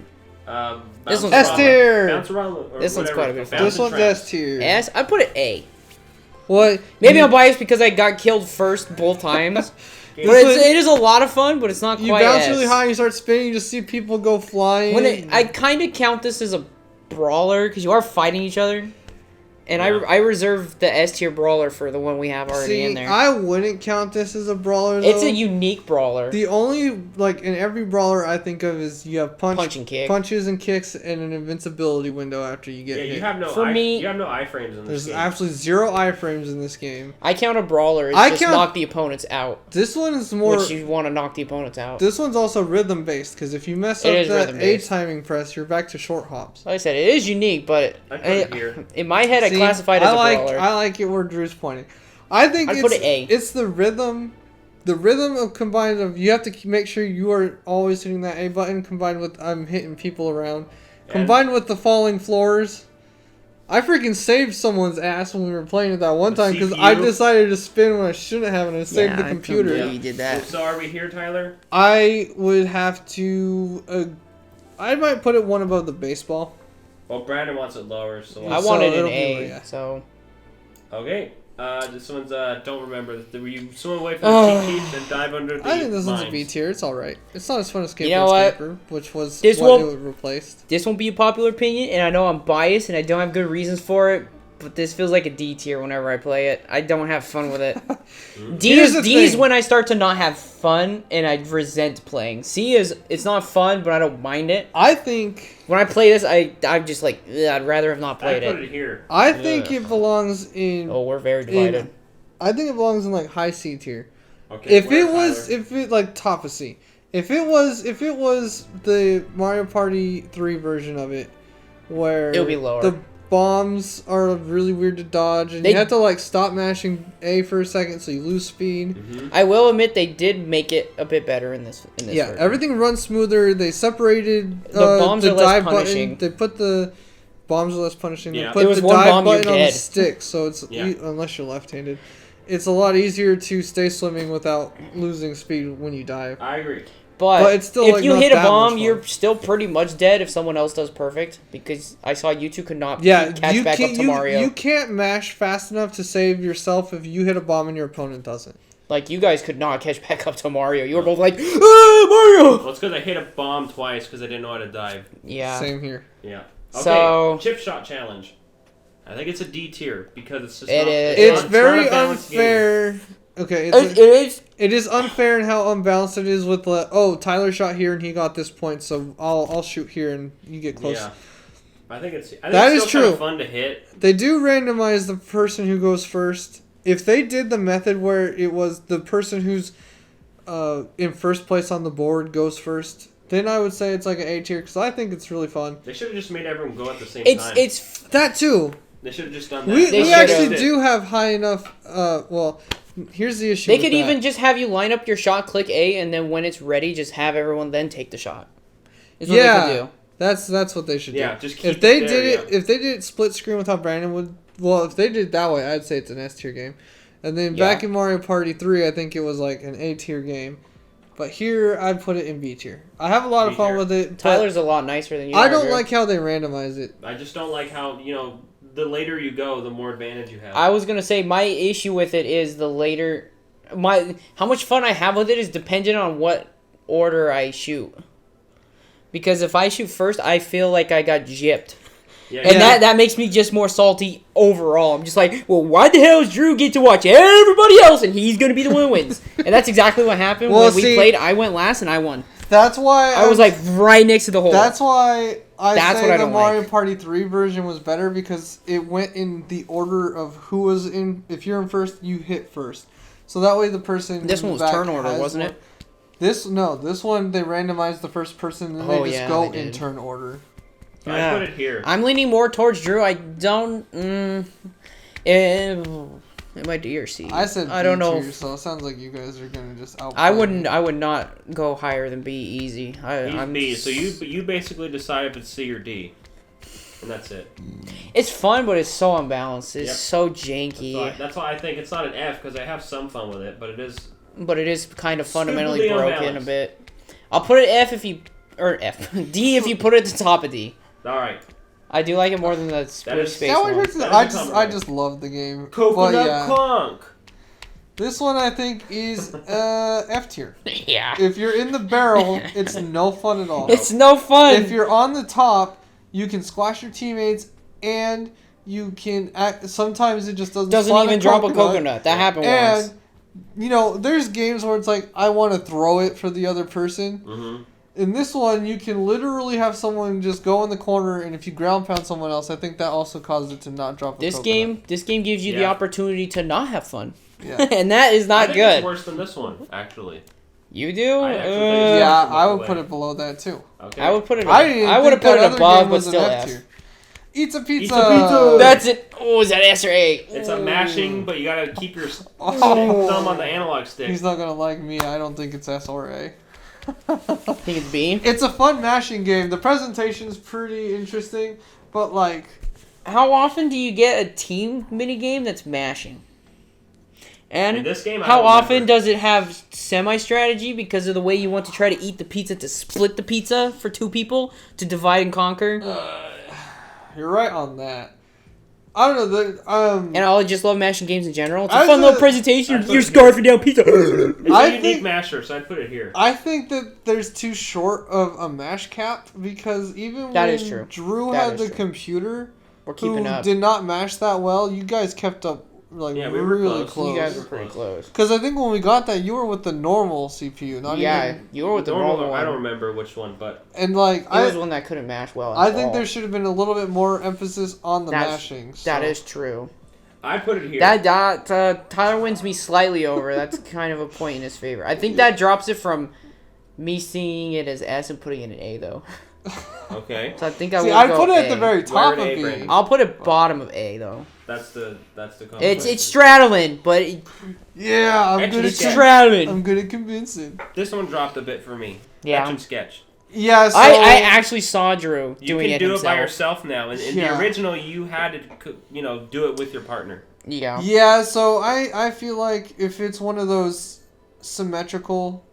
This one's S tier. This one's quite a bit of fun. This one's S tier. S? I put it A. What? Maybe I'm biased because I got killed first both times. But it is a lot of fun, but it's not quite. You bounce really high, you start spinning, you just see people go flying. I kind of count this as a brawler because you are fighting each other. And I reserve the S tier brawler for the one we have already in there. I wouldn't count this as a brawler, though. It's a unique brawler. The only, like, in every brawler I think of is you have punch and kick. Punches and kicks and an invincibility window after you get hit. You have no you have no iframes in this game. There's absolutely 0 iframes in this game. I count a brawler as just knock the opponents out. This one is more... Which you want to knock the opponents out. This one's also rhythm-based, because if you mess up that A timing press, you're back to short hops. Like I said, it is unique, but in my head, I classified it as a brawler. I like it where Drew's pointing. I think put it A. It's the rhythm. The rhythm of combined of you have to make sure you are always hitting that A button combined with I'm hitting people around. Combined with the falling floors. I freaking saved someone's ass when we were playing it that one time because I decided to spin when I shouldn't have and I saved the computer. Yeah, you did that. So are we here, Tyler? I would have to... I might put it 1 above the baseball. Well, Brandon wants it lower, so... I wanted an A, so... Okay. This one's, don't remember. You swim away from the cheat sheets and dive under the I think this lines. one's a B tier. It's alright. It's not as fun as Skateboard Escaper, which was what it replaced. This won't be a popular opinion, and I know I'm biased, and I don't have good reasons for it, but this feels like a D tier whenever I play it. I don't have fun with it. D is when I start to not have fun, and I resent playing. C is, it's not fun, but I don't mind it. I think... When I play this, I'm just like, I'd rather have not played it. I put it here. I think it belongs in... Oh, we're very divided. I think it belongs in, like, high C tier. Okay. If it like top of C. If it was the Mario Party 3 version of it, where it would be lower. The bombs are really weird to dodge, and you have to like stop mashing A for a second so you lose speed. Mm-hmm. I will admit they did make it a bit better in this. Yeah, version. Everything runs smoother. They separated the bombs are less punishing. They put the bombs are less punishing. Yeah. They put the dive button on the stick, so it's unless you're left-handed, it's a lot easier to stay swimming without losing speed when you dive. I agree. But it's still, if like, you not hit a that bomb, much you're still pretty much dead if someone else does perfect. Because I saw you two could not catch back up to Mario. You can't mash fast enough to save yourself if you hit a bomb and your opponent doesn't. Like, you guys could not catch back up to Mario. You were both like, ah, Mario! Well, it's because I hit a bomb twice because I didn't know how to dive. Yeah. Same here. Yeah. Okay, so, chip shot challenge. I think it's a D tier because it's just it's very unfair. Game. Okay, it is unfair in how unbalanced it is with Tyler shot here and he got this point, so I'll shoot here and you get close. Yeah. I think it's true. Kind of fun to hit. They do randomize the person who goes first. If they did the method where it was the person who's in first place on the board goes first, then I would say it's like an A tier because I think it's really fun. They should have just made everyone go at the same time. It's that too. They should have just done that. We actually do have high enough. Well, here's the issue. They could even just have you line up your shot, click A, and then when it's ready, just have everyone then take the shot. Is what they could do. That's what they should do. Yeah, just keep if they did it split screen with how Brandon would. Well, if they did it that way, I'd say it's an S tier game. And then back in Mario Party 3, I think it was like an A tier game. But here, I'd put it in B tier. I have a lot of fun with it. Tyler's a lot nicer than you. I don't like how they randomize it. I just don't like how, the later you go, the more advantage you have. I was going to say, my issue with it is the later... how much fun I have with it is dependent on what order I shoot. Because if I shoot first, I feel like I got gypped. Yeah, And that makes me just more salty overall. I'm just like, well, why the hell does Drew get to watch everybody else and he's going to be the one who wins? And that's exactly what happened when we played. I went last and I won. That's why I was like right next to the hole. That's why That's say what I the don't Mario like. Party 3 version was better because it went in the order of who was in. If you're in first, you hit first. So that way the person. This one was turn order, wasn't it? This one they randomized the first person and they just go in turn order. I put it here. I'm leaning more towards Drew. I don't. Am I D or C? I said I don't know. So it sounds like you guys are gonna just outplay I wouldn't. me. I would not go higher than B. Easy. I'm B. So you basically decide if it's C or D, and that's it. It's fun, but it's so unbalanced. It's so janky. That's why I think it's not an F because I have some fun with it, but it is. But it is kind of fundamentally stupidly broken unbalanced. a bit. I'll put it F if you D if you put it at the top of D. All right. I do like it more than the split space one. I just love the game. Coconut Clunk. This one I think is F tier. Yeah. If you're in the barrel, it's no fun at all. It's no fun. If you're on the top, you can squash your teammates and you can sometimes it just doesn't even drop a coconut. That happened once. And you know, there's games where it's like I want to throw it for the other person. Mm-hmm. In this one, you can literally have someone just go in the corner, and if you ground pound someone else, I think that also causes it to not drop a coconut. This game gives you the opportunity to not have fun. Yeah. And that is not good. It's worse than this one, actually. You do? I would put it below that too. Okay. I would put it. I would have put it above, but still F. Eats a pizza. Eats a pizza. That's it. Oh, is that S or A? It's a mashing, but you gotta keep your thumb on the analog stick. He's not gonna like me. I don't think it's S or A. I think it's B. It's a fun mashing game. The presentation's pretty interesting, but like, how often do you get a team mini game that's mashing? And in this game, how often does it have semi-strategy because of the way you want to try to eat the pizza to split the pizza for two people to divide and conquer? You're right on that. I don't know. And I just love mashing games in general. It's a fun little presentation. You're scarfing down pizza. It's a unique masher, so I'd put it here. I think that there's too short of a mash cap because even when Drew had the computer who did not mash that well, you guys kept up like we were really close. You guys were pretty close. Because I think when we got that, you were with the normal CPU, not even... you were with the normal one. I don't remember which one, but... And like... It was one that couldn't mash well I think there should have been a little bit more emphasis on the mashing. So. That is true. I put it here. Tyler wins me slightly over. That's kind of a point in his favor. I think that drops it from me seeing it as S and putting it in A, though. Okay. So I think I'd put it at the very top of B. I'll put it bottom of A, though. That's the it's straddling, but I'm good at straddling. I'm good at convincing. This one dropped a bit for me. Yeah. Etch and sketch. Yeah, so I actually saw Drew doing it himself. You can do it by yourself now. In the original, you had to do it with your partner. Yeah. Yeah, so I feel like if it's one of those symmetrical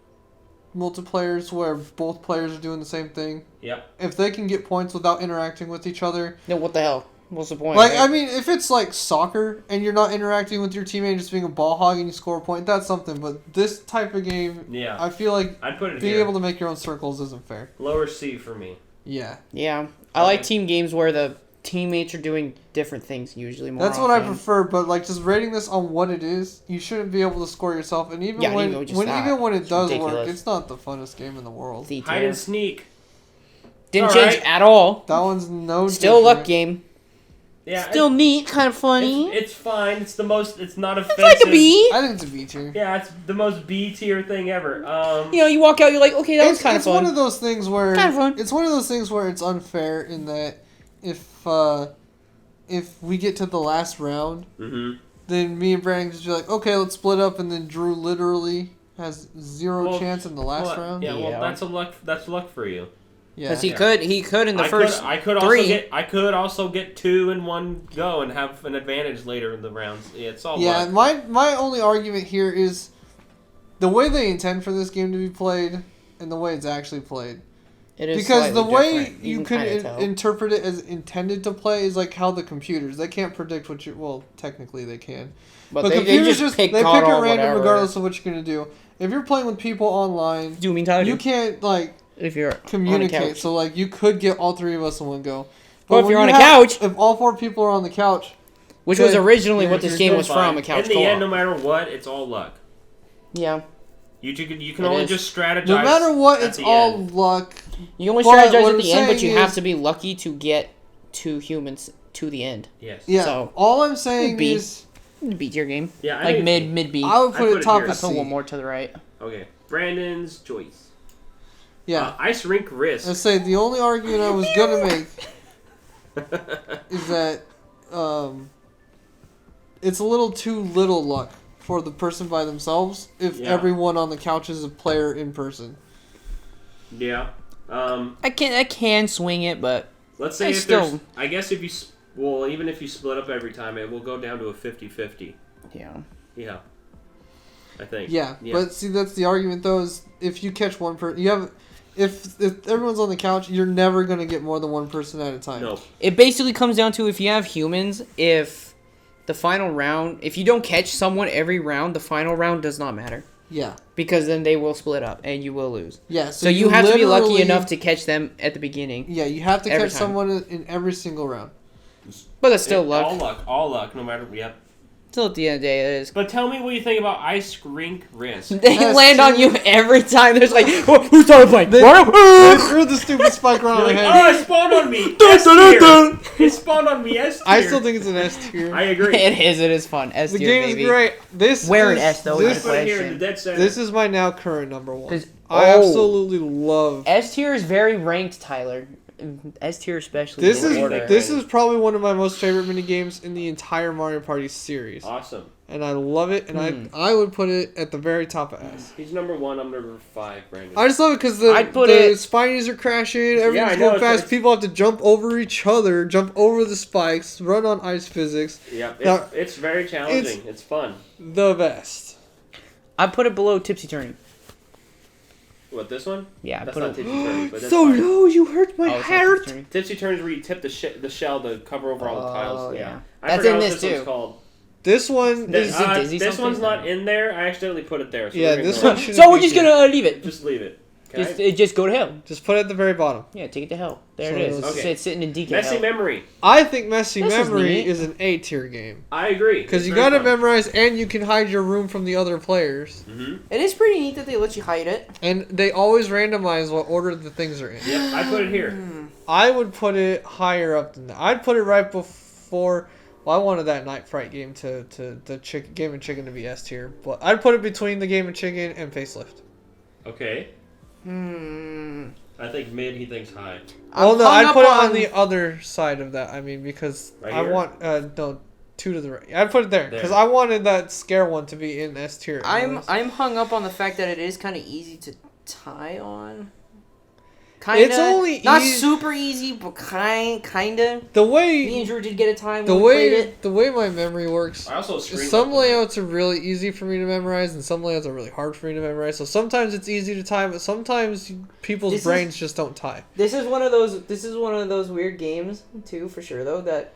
multiplayers where both players are doing the same thing. Yep. If they can get points without interacting with each other. No, what the hell? What's the point? Like, right? I mean, if it's like soccer and you're not interacting with your teammate, just being a ball hog and you score a point, that's something. But this type of game, I feel like I'd put it being able to make your own circles isn't fair. Lower C for me. Yeah. Yeah. I like team games where the teammates are doing different things usually more That's often. what I prefer, but like just rating this on what it is, you shouldn't be able to score yourself. And even when it does work, it's not the funnest game in the world. Hide and sneak. Didn't change at all. That one's still a luck game. Yeah, still neat, kind of funny. It's fine. It's the most. It's not offensive. It's like a B. I think it's a B tier. Yeah, it's the most B tier thing ever. You walk out, you're like, okay, that was kind of fun. It's one of those things where kind of fun. It's one of those things where it's unfair in that if we get to the last round, then me and Brandon just be like, okay, let's split up, and then Drew literally has zero chance in the last round. Yeah, well, that's luck. That's luck for you. Yeah, because he could in the first I could three. I could also get 2 in one go and have an advantage later in the rounds. Yeah, it's all luck. My only argument here is the way they intend for this game to be played and the way it's actually played. It is because the way different. you could interpret it as intended to play is like how the computers, they can't predict what you, well, technically they can. But computers just pick at random regardless of what you're going to do. If you're playing with people online, do you mean Tyler? You can't like If you're communicate. on a couch. So like you could get all three of us in one go. But if when you're on you a couch, if all 4 people are on the couch, which was originally you're- what this you're game doing was Fine. from, a couch In the co-op. end, no matter what, it's all luck. Yeah. You can It only is. just strategize. no matter what, at it's the all end. luck. You only But strategize what at the I'm end, but you saying have is- to be lucky to get 2 humans to the end. Yes. Yeah. So, all I'm saying B. is Beat your game. Yeah. I Like think- mid B. I would I put put it it top here. I of put C. one more to the right. Okay. Brandon's choice. Yeah. Ice rink risk. Let's say the only argument I was gonna make is that it's a little too little luck for the person by themselves if Yeah. everyone on the couch is a player in person. Yeah. I can swing it, but Let's say It's if there's, still- I guess if you, well, even if you split up every time, it will go down to a 50-50. yeah. Yeah. I think. Yeah, but see, that's the argument though. Is if you catch one person, you have. If everyone's on the couch, you're never gonna get more than one person at a time. No. It basically comes down to if you have humans, if the final round, if you don't catch someone every round, the final round does not matter. Yeah. Because then they will split up and you will lose. Yeah. So you have to be lucky literally- enough to catch them at the beginning. Yeah, you have to every catch time. someone in every single round. But that's still luck. All luck, no matter. Yep. Still at the end of the day, it is. But tell me what you think about ice rink risk. They Yes, land on too. you every time. There's like, who's started playing? They threw the stupid spike around You're my like, head. oh, it spawned on me. Dun, S dun, dun, dun. tier. It spawned on me. S tier. I still think it's an S tier. I agree. It is fun. S The tier, game baby. is great. This Where is, an S, though, I is this, put it here in question. the dead center. this is my now current number 1. 'Cause- I oh. absolutely love. S tier is very ranked, Tyler. S tier especially. This in is order. this is probably one of my most favorite mini games in the entire Mario Party series, awesome. and I love it. And I would put it at the very top of S. He's number 1. I'm number 5, Brandon. I just love it because I'd put the it- spinies are crashing, everything's I know, going fast. it's- People have to jump over each other, jump over the spikes, run on ice physics. Yep. Now, It's very challenging. It's fun. The best. I put it below Tipsy Tourney. What, this one? Yeah, I That's put not it. Tipsy Tourney, but that's So fine. low, you hurt my Oh, it's not heart. Tipsy Tourney. Tipsy Tourney is where you tip the shell to cover over all the tiles. Oh, Yeah. yeah. I That's forgot in what this, one's too. called. This one This, is it Disney this something? one's not in there. I accidentally put it there. So Yeah, we're gonna this go- one should- So we're just gonna leave it. Just leave it. Okay? Just go to hell. just put it at the very bottom. Yeah, take it to hell. There So it is. it's- Okay. It's sitting in DK Messy hell. memory. I think Messy This is Memory neat. is an A tier game I agree. because It's you very gotta fun. memorize and you can hide your room from the other players, It is pretty neat that they let you hide it. and they always randomize what order the things are in. Yep, I put it here. I would put it higher up than that. I'd put it right before. Well, I wanted that Night Fright game to the Game and Chicken to be S tier, but I'd put it between the Game and Chicken and Facelift. Okay. I think mid. He thinks high. Oh no, hung I'd up put it on the other side of that. I mean, because Right I here? want no 2 to the right. I'd put it there because There. I wanted that scare one to be in S tier. I'm hung up on the fact that it is kind of easy to tie on. Kinda. It's only not easy- super easy, but kinda. the Me and way Drew did get a time the when we played way it. the way my memory works. I also screen Some locked it. layouts are really easy for me to memorize, and some layouts are really hard for me to memorize. So sometimes it's easy to tie, but sometimes people's This is- brains just don't tie. This is one of those weird games too, for sure though, that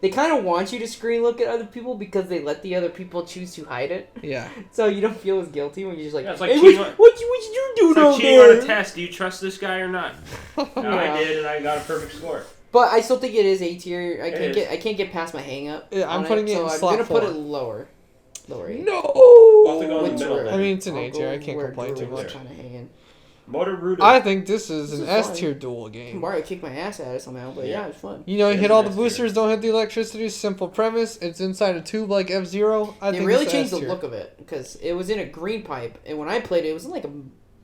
they kind of want you to screen look at other people because they let the other people choose to hide it. Yeah. So you don't feel as guilty when you're just like, Yeah, it's like hey, cheating what on- you It's doing like over cheating on a there? test. Do you trust this guy or not? No, Yeah. I did, and I got a perfect score. But I still think it is A tier. It is. I can't get past my hang up. Yeah, I'm on putting it so in I'm slot gonna put 4. it lower. Lower A. No. We'll have to go in the Which middle word? then. I mean, it's an I'll A tier. I go can't where complain Drew too was much. trying to hang in. Motor Rooter. I think this is This an is S fun. tier duel game. Mario kicked my ass at it somehow, but yeah, Yeah. it's fun. You know, It hit is all an the S tier. boosters, don't hit the electricity. Simple premise. It's inside a tube like F-Zero. I They think really it's changed the S tier. look of it because it was in a green pipe, and when I played it, it was in like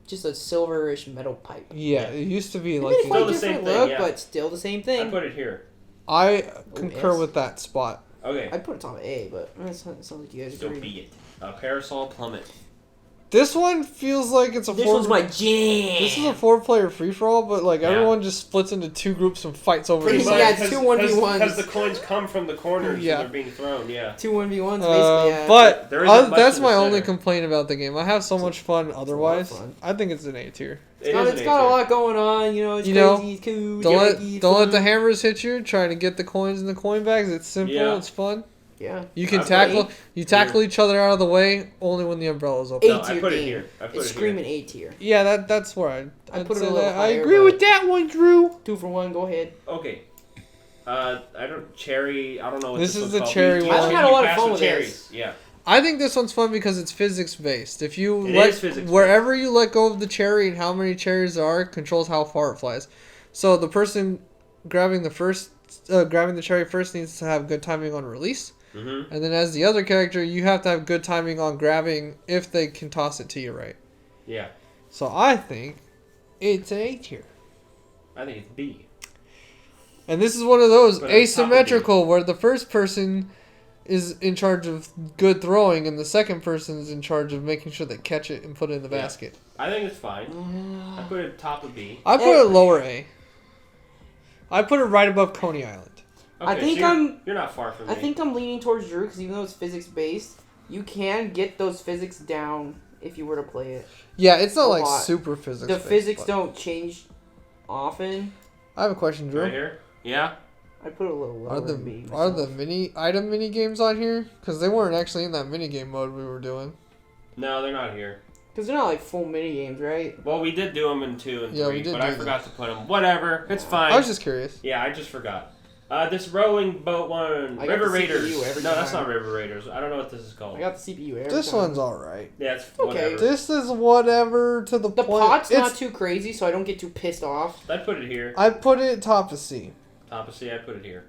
just a silverish metal pipe. Yeah, Yeah. it used to be It like. made a Still quite the same different thing, look, yeah. but still the same I thing. put it here. I concur S. with that spot. Okay. I'd put it on A, but it sounds like you guys So agree. be it. Parasol Plummet. This one feels like it's a This four. one's my jam. This is a 4-player free for all, but like Yeah. everyone just splits into 2 groups and fights over Pretty the much, side. yeah, it's 2 1v1s. Because the coins come from the corners Yeah. and they're being thrown, yeah. 2 1v1s, basically. Yeah. But There isn't much that's in the my only center. complaint about the game. I have so much fun otherwise. fun. I think it's an A tier. it's got a lot going on. You know, it's crazy. It's cool. Don't janky, let the fun. hammers hit you. Trying to get the coins in the coin bags. It's simple. Yeah. It's fun. Yeah. You can tackle each other out of the way only when the umbrella's open. No, I put it here. It's screaming A tier. Yeah, that's where I'd put it say a little that. I higher, agree with that one, Drew. 2 for 1. Go ahead. Okay. I don't know what This is one's the called. cherry one. I had a lot of fun with cherries. this. Yeah. I think this one's fun because it's physics based. If you wherever you let go of the cherry and how many cherries there are controls how far it flies. So the person grabbing the cherry first needs to have good timing on release. Mm-hmm. And then as the other character, you have to have good timing on grabbing if they can toss it to you right. Yeah. So I think it's an A tier. I think it's B. And this is one of those But asymmetrical where the first person is in charge of good throwing and the second person is in charge of making sure they catch it and put it in the basket. I think it's fine. I put it top of B. I put it lower A. I put it right above Coney Island. Okay, I think you're not far from me. I think I'm leaning towards Drew because even though it's physics based, you can get those physics down if you were to play it. Yeah, it's not A like lot. super physics. The physics don't change often. I have a question, Drew. Right here? Yeah? I put it a little lower. Are the mini games on here? Because they weren't actually in that mini game mode we were doing. No, they're not here. Because they're not like full mini games, right? Well, we did do them in 2 and 3, Yeah, we did but do I them. forgot to put them. Whatever, it's fine. I was just curious. Yeah, I just forgot. This rowing boat one, I got River the Raiders. CPU every No, that's time. not River Raiders. I don't know what this is called. I got the CPU every This time. one's alright. Yeah, it's Okay. whatever. This is whatever to the The point. pot's not too crazy, so I don't get too pissed off. I'd put it here. I put it top of C. Top of C, I'd put it here.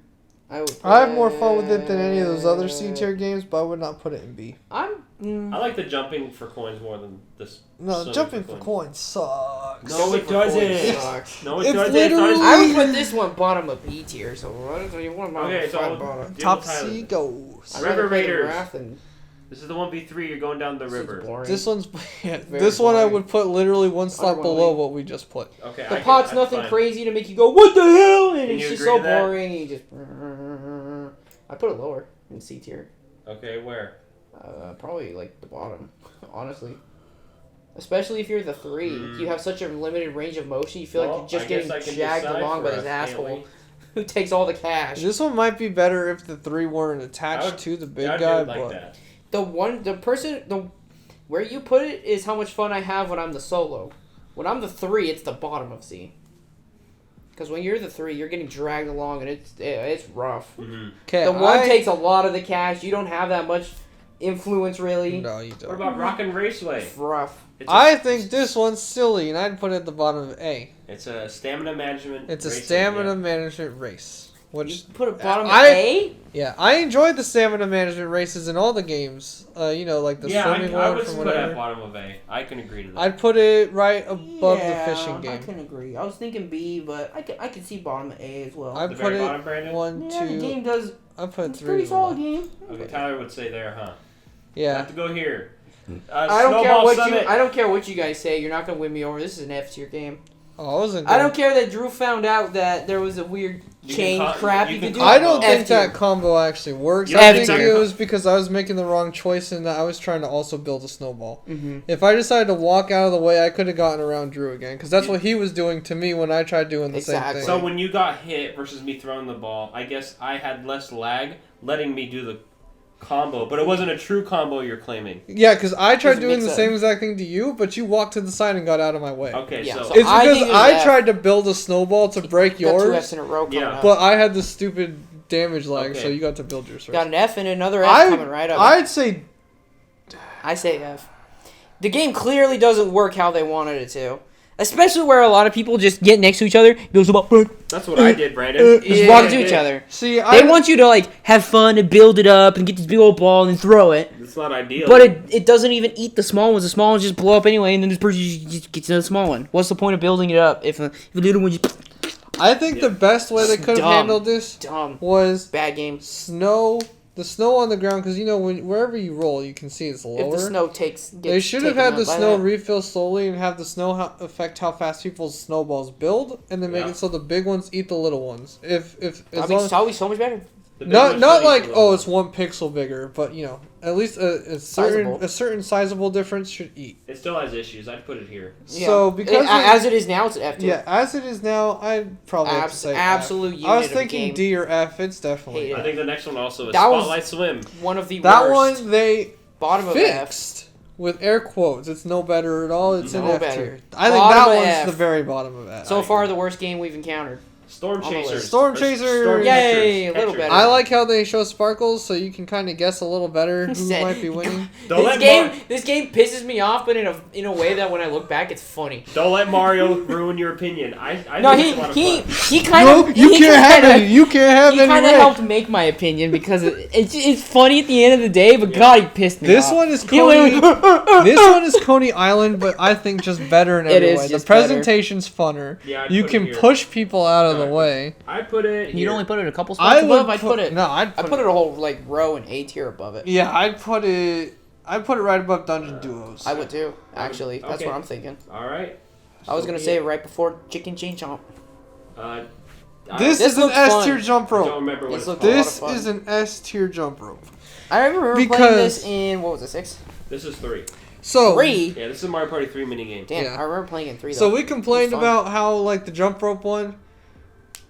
I have more fun with it than any of those other C tier games, but I would not put it in B. I like the jumping for coins more than this. No, swimming jumping for coins sucks. No, it doesn't. Sucks. No, it It's doesn't. literally- I would put this one bottom of B tier, so what do you want my Okay, so bottom? Top Tyler. C goes. I'd River rather play Raiders. Wrath and This is the 1v3. You're going down the this is river. boring. This one's Very this one I boring. would put literally one slot Underwhelming. below what we just put. Okay. The pot's that's nothing fine. crazy to make you go, what the hell? And Can it's you just agree so to that? boring. And you just. I put it lower in C tier. Okay, where? Probably like the bottom, honestly. Especially if you're the 3. You have such a limited range of motion, you feel like you're just I guess getting I can jagged decide along by for this us, can't asshole we? who takes all the cash. This one might be better if the 3 weren't attached to the big I'd guy, do it like but that. Where you put it is how much fun I have when I'm the solo. When I'm the 3, it's the bottom of C. Because when you're the 3, you're getting dragged along and it's rough. Mm-hmm. The 1 takes a lot of the cash. You don't have that much influence really. No, you What don't. about Rockin' Raceway? It's rough. I think this one's silly, and I'd put it at the bottom of A. It's a stamina management. It's a racing stamina game. management race. You Which put it bottom of I- A? Yeah, I enjoyed the stamina management races in all the games. Like the swimming I one would from put it whatever. at bottom of A. I can agree to that. I'd put it right above Yeah, the fishing I game. can agree. I was thinking B, but I could see bottom of A as well. I The put very it bottom, Brandon? 1, Yeah, the 2. game does. I put It's a 3. pretty as solid well. game. Okay, Tyler would say there, huh? Yeah. Have to go here. I don't care Snowball what Summit. I don't care what you guys say. You're not gonna win me over. This is an F tier game. Oh, I wasn't. I don't care that Drew found out that there was a weird You chain can crap you you can could do. I don't F think tier. that combo actually works. You I don't think think it so? was because I was making the wrong choice and that I was trying to also build a snowball. Mhm. If I decided to walk out of the way, I could have gotten around Drew again because that's what he was doing to me when I tried doing the Exactly. same So thing. when you got hit versus me throwing the ball, I guess I had less lag, letting me do the combo, but it wasn't a true combo you're claiming. Yeah, because I tried Doesn't doing make the sense. same exact thing to you, but you walked to the side and got out of my way. Okay, Yeah, so, so It's I because think it was I F. tried to build a snowball to break Got 2 yours, Fs in a row coming Yeah. up. but I had the stupid damage lag, Okay. so you got to build yours first. Got an F and another F coming right up. I'd say I say F. The game clearly doesn't work how they wanted it to. Especially where a lot of people just get next to each other, goes about that's what I did, Brandon. just walk to each other. see. They I want you to like have fun and build it up and get this big old ball and then throw it. It's not ideal. But it doesn't even eat the small ones. The small ones just blow up anyway, and then this person just gets another small one. What's the point of building it up if the little one just I think the best way they could have Dumb. handled this dumb was bad game? the snow on the ground, because wherever you roll, you can see it's lower. If the snow gets They should have taken had the up by snow that. refill slowly and have the snow affect how fast people's snowballs build, and then make Yeah. it so the big ones eat the little ones. If as That'd long be as, probably so much better. The big not ones not should like eat the oh little it's 1 pixel bigger, but at least a certain sizable difference should eat. It still has issues. I'd put it here. Yeah. So because as it is now, it's F tier. Yeah, as it is now, I'd probably have to say absolute F. unit I was of thinking game. D or F. It's definitely. I think the next one also is that Spotlight Swim. One of the that worst. one they bottom fixed of F. with air quotes. It's no better at all. It's No an F better. tier. I think Bottom that of one's F. the very bottom of F. So far, the worst game we've encountered. Storm Chasers. Storm Chasers. Yay, a little better. I like how they show sparkles, so you can kind of guess a little better who might be winning. This game pisses me off, but in a way that when I look back, it's funny. Don't let Mario ruin your opinion. I no, think it's a lot of fun. he kind of you can't have any. You can't have any. He kind of helped make my opinion because it's funny at the end of the day, but God, he pissed me off. This one is Coney Island, but I think just better in every way. The presentation's funner. Yeah, you can push people out of the way. I put it. You'd only put it a couple spots above. I'd put it a whole row and A tier above it. Yeah, I'd put it right above Dungeon Duos. I would too. Actually, that's what I'm thinking. All right. I was gonna say it right before Chicken Chain Chomp. This is an S tier jump rope. I don't remember what it's called. This is an S tier jump rope. I remember playing this in what was it, 6? This is 3. So 3. Yeah, this is a Mario Party 3 minigame. Damn, I remember playing in 3. Though. So we complained about how like the jump rope one,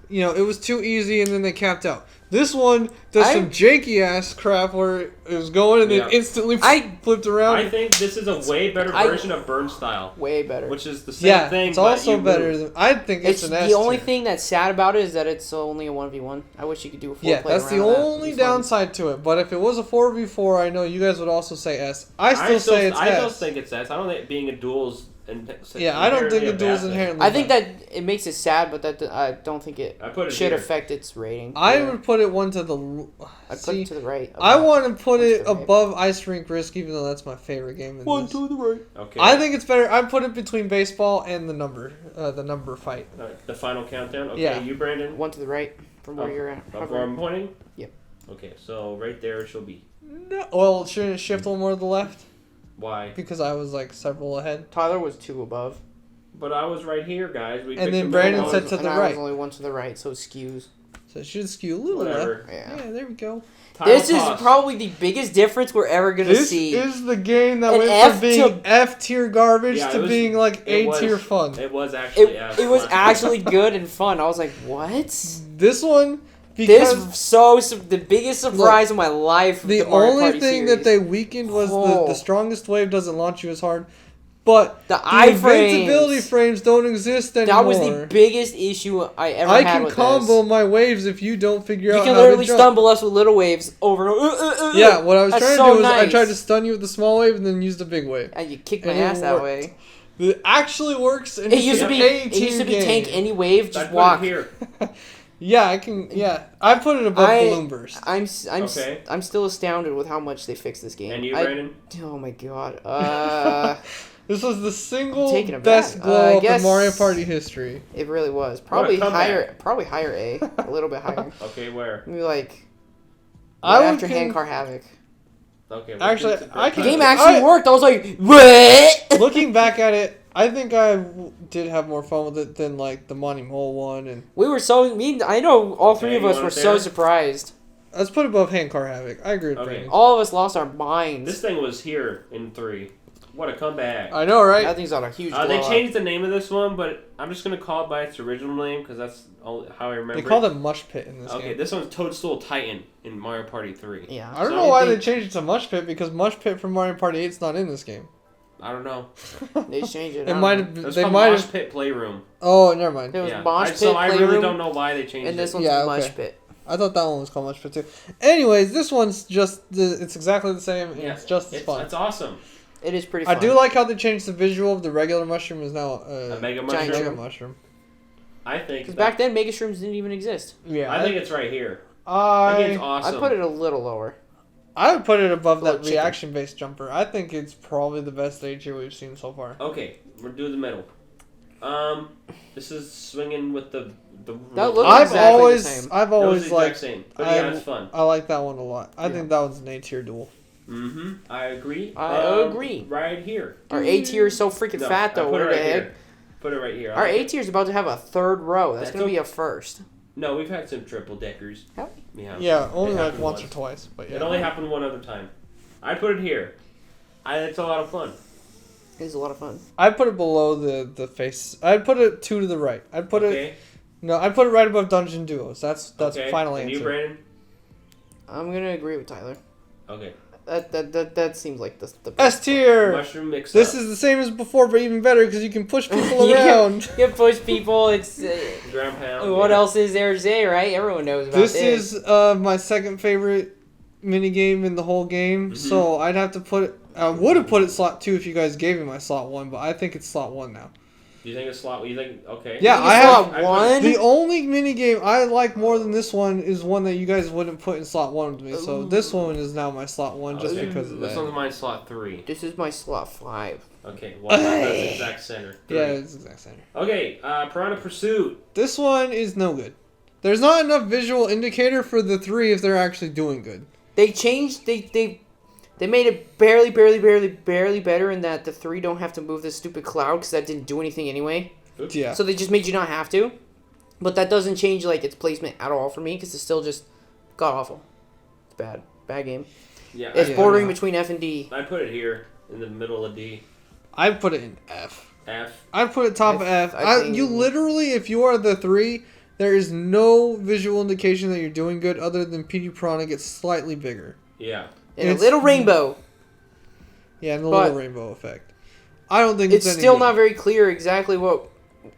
it was too easy and then they capped out. This one does some janky ass crap where it was going and then instantly flipped around. I think this is a way better version of Burn Style. Way better. Which is the same thing. It's also better. I think it's an S the only tier. thing that's sad about it is that it's only a 1v1. I wish you could do a 4-player. Yeah, that's the only downside to it. But if it was a 4v4, I know you guys would also say S. I still say it's S. I don't think it's S. I don't think being a duels. I don't think the duels inherently. I think that it makes it sad, but that I don't think it should affect its rating. I would put it one to the. I'd put it to the right. I want to put it above Ice Rink Risk, even though that's my favorite game. One to the right. Okay. I think it's better. I put it between baseball and the number fight. The final countdown. Okay, yeah. You, Brandon. One to the right from where you're at. Where I'm pointing. Yep. Okay, so right there she'll be. No. Well, shouldn't it shift a little more to the left? Why? Because I was like several ahead. Tyler was 2 above. But I was right here, guys. And then Brandon said to the right. I was only 1 to the right, so it skews. So it should skew a little left. Yeah, there we go. This is probably the biggest difference we're ever going to see. This is the game that went from being F tier garbage to being like A tier fun. It was actually It was actually good and fun. I was like, what? This one... the biggest surprise of my life. The only thing that they weakened was the strongest wave doesn't launch you as hard. But the invincibility frames don't exist anymore. That was the biggest issue I ever had with this. I can combo my waves if you don't figure out how to jump. You can literally stumble us with little waves over and over. Yeah, what I was trying to do was I tried to stun you with the small wave and then use the big wave. And you kicked my ass that way. It actually works. And it used to be tank any wave, just walk. Here. Yeah, I can. Yeah, I put it above Balloon Burst. I'm still astounded with how much they fixed this game. And you, Brandon? Oh my god. This was the single best glow up in Mario Party history. It really was. Probably higher. Probably higher A. A little bit higher. Okay, where? Maybe like. After Handcar Havoc. Okay. Actually, the game actually worked. I was like, what? Looking back at it, I think I did have more fun with it than like the Monty Mole one, and we were I know all three of us were so surprised. Let's put it above Handcar Havoc. I agree with Brandon. All of us lost our minds. This thing was here in 3. What a comeback! I know, right? That thing's on a huge. They changed the name of this one, but I'm just gonna call it by its original name because that's how I remember. They called it Mush Pit in this game. Okay, this one's Toadstool Titan in Mario Party 3. Yeah, I don't know why they changed it to Mush Pit because Mush Pit from Mario Party 8 is not in this game. I don't know. They changed it. It might have. They might have Pit Playroom. Oh, never mind. It was Mosh Pit so I really don't know why they changed it. And this one's Mush Pit. I thought that one was called Mush Pit too. Anyways, this one's just it's exactly the same. And it's just as fun. It's awesome. It is pretty fun. I do like how they changed the visual of the regular mushroom is now a Mega Mushroom. Mushroom. Mega Mushroom. I think because back then Mega Shrooms didn't even exist. Yeah, I think it's right here. I think it's awesome. I put it a little lower. I would put it above that reaction-based jumper. I think it's probably the best A tier we've seen so far. Okay, we're doing the middle. This is swinging with the. That looks exactly the same. I've always liked. Same, but yeah, it's fun. I like that one a lot. I think that one's an A tier duel. Mm-hmm. I agree. I agree. Right here. Our A tier is so freaking fat though. Put it right here. Put it right here. Our A tier is about to have a third row. That's gonna be a first. No, we've had some triple deckers. Have we? Yeah, only like once or twice. But yeah. It only happened one other time. I put it here. It's a lot of fun. It is a lot of fun. I'd put it below the face. I'd put it 2 to the right. I'd put it right above Dungeon Duos. That's final and answer. You, Brandon? I'm gonna agree with Tyler. Okay. That seems like the best. S tier. Mushroom mix. This is the same as before, but even better because you can push people around. You can push people. It's ground pound. what else is there to say, right? Everyone knows about this. This is my second favorite mini game in the whole game, so I'd have to put it. I would have put it slot 2 if you guys gave me my slot 1, but I think it's slot 1 now. You think it's slot? You think okay? Yeah, I have one. The only mini game I like more than this one is one that you guys wouldn't put in slot 1 with me. So this one is now my slot 1 just because of that. This one's my slot 3. This is my slot 5. Okay, well that's exact center. 3. Yeah, it's exact center. Okay, Piranha Pursuit. This one is no good. There's not enough visual indicator for the 3 if they're actually doing good. They changed. They made it barely better in that the 3 don't have to move this stupid cloud because that didn't do anything anyway. Oops. Yeah. So they just made you not have to. But that doesn't change like its placement at all for me because it's still just god awful. It's bad. Bad game. Yeah. It's bordering between F and D. I put it here in the middle of D. I put it in F. F. I put it top of F. You literally, if you are the 3, there is no visual indication that you're doing good other than PD Piranha gets slightly bigger. Yeah. And a little rainbow. Yeah, and the little rainbow effect. I don't think it's still not very clear exactly what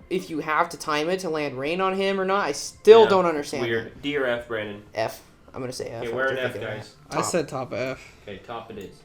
if you have to time it to land rain on him or not. I still don't understand. Weird. D or F, Brandon? F. I'm gonna say F. Okay, we're an F, guys. I said top F. Okay, top it is.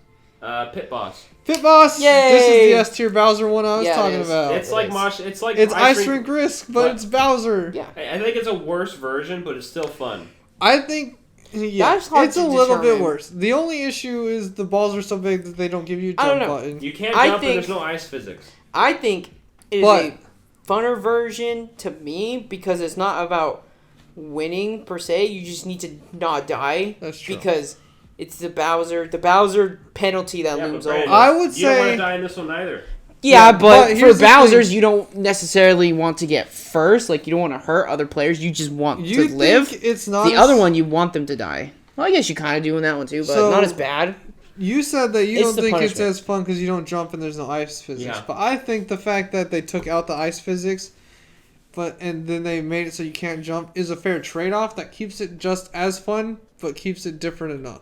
Pit Boss. Pit Boss. Yay! This is the S tier Bowser one I was talking about. It's like Mosh. It's like it's Ice Rink Risk, but it's Bowser. Yeah. I think it's a worse version, but it's still fun. I think. Yeah, it's a little bit worse. The only issue is the balls are so big that they don't give you a jump button. You can't jump and there's no ice physics. I think it is a funner version to me because it's not about winning per se. You just need to not die. That's true. Because it's the Bowser penalty that looms over. I would say you don't want to die in this one either. Yeah, but for Bowser's, you don't necessarily want to get first. Like, you don't want to hurt other players. You just want to live. It's not the other one, you want them to die. Well, I guess you kind of do in that one, too, but not as bad. You said that you don't think it's as fun because you don't jump and there's no ice physics. Yeah. But I think the fact that they took out the ice physics and then they made it so you can't jump is a fair trade-off that keeps it just as fun, but keeps it different enough.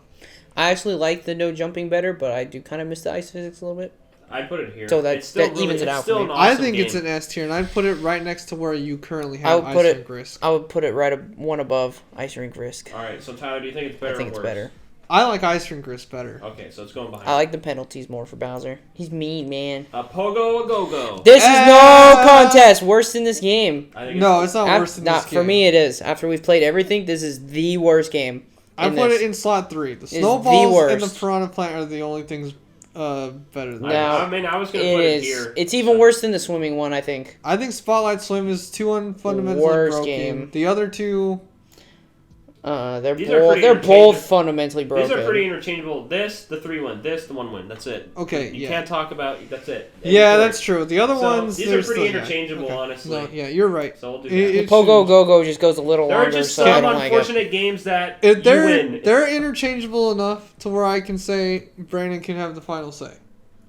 I actually like the no jumping better, but I do kind of miss the ice physics a little bit. I'd put it here. So that evens it out for me. I think it's an S tier, and I'd put it right next to where you currently have Ice Rink Risk. I would put it one above Ice Rink Risk. All right, so Tyler, do you think it's better or worse? I think it's better. I like Ice Rink Risk better. Okay, so it's going behind. I like the penalties more for Bowser. He's mean, man. A Pogo a Go-Go. This is no contest. Worse than this game. It's not worse than this game. For me, it is. After we've played everything, this is the worst game. I put it in slot 3. The snowballs and the Piranha Plant are the only things better than that. I mean, I was going to put it here. It's even worse than the swimming one, I think. I think Spotlight Swim is too fundamentally broken. Game. The other two... they're both fundamentally broken. These are pretty interchangeable. This, the 3-1. This, the 1-1. That's it. Okay, you can't talk about... That's it. Yeah, that's true. The other ones... These are pretty interchangeable, honestly. No, yeah, you're right. So we'll do that. Pogo Go-Go just goes a little longer, There are just so some unfortunate games that you win. They're interchangeable enough to where I can say Brandon can have the final say.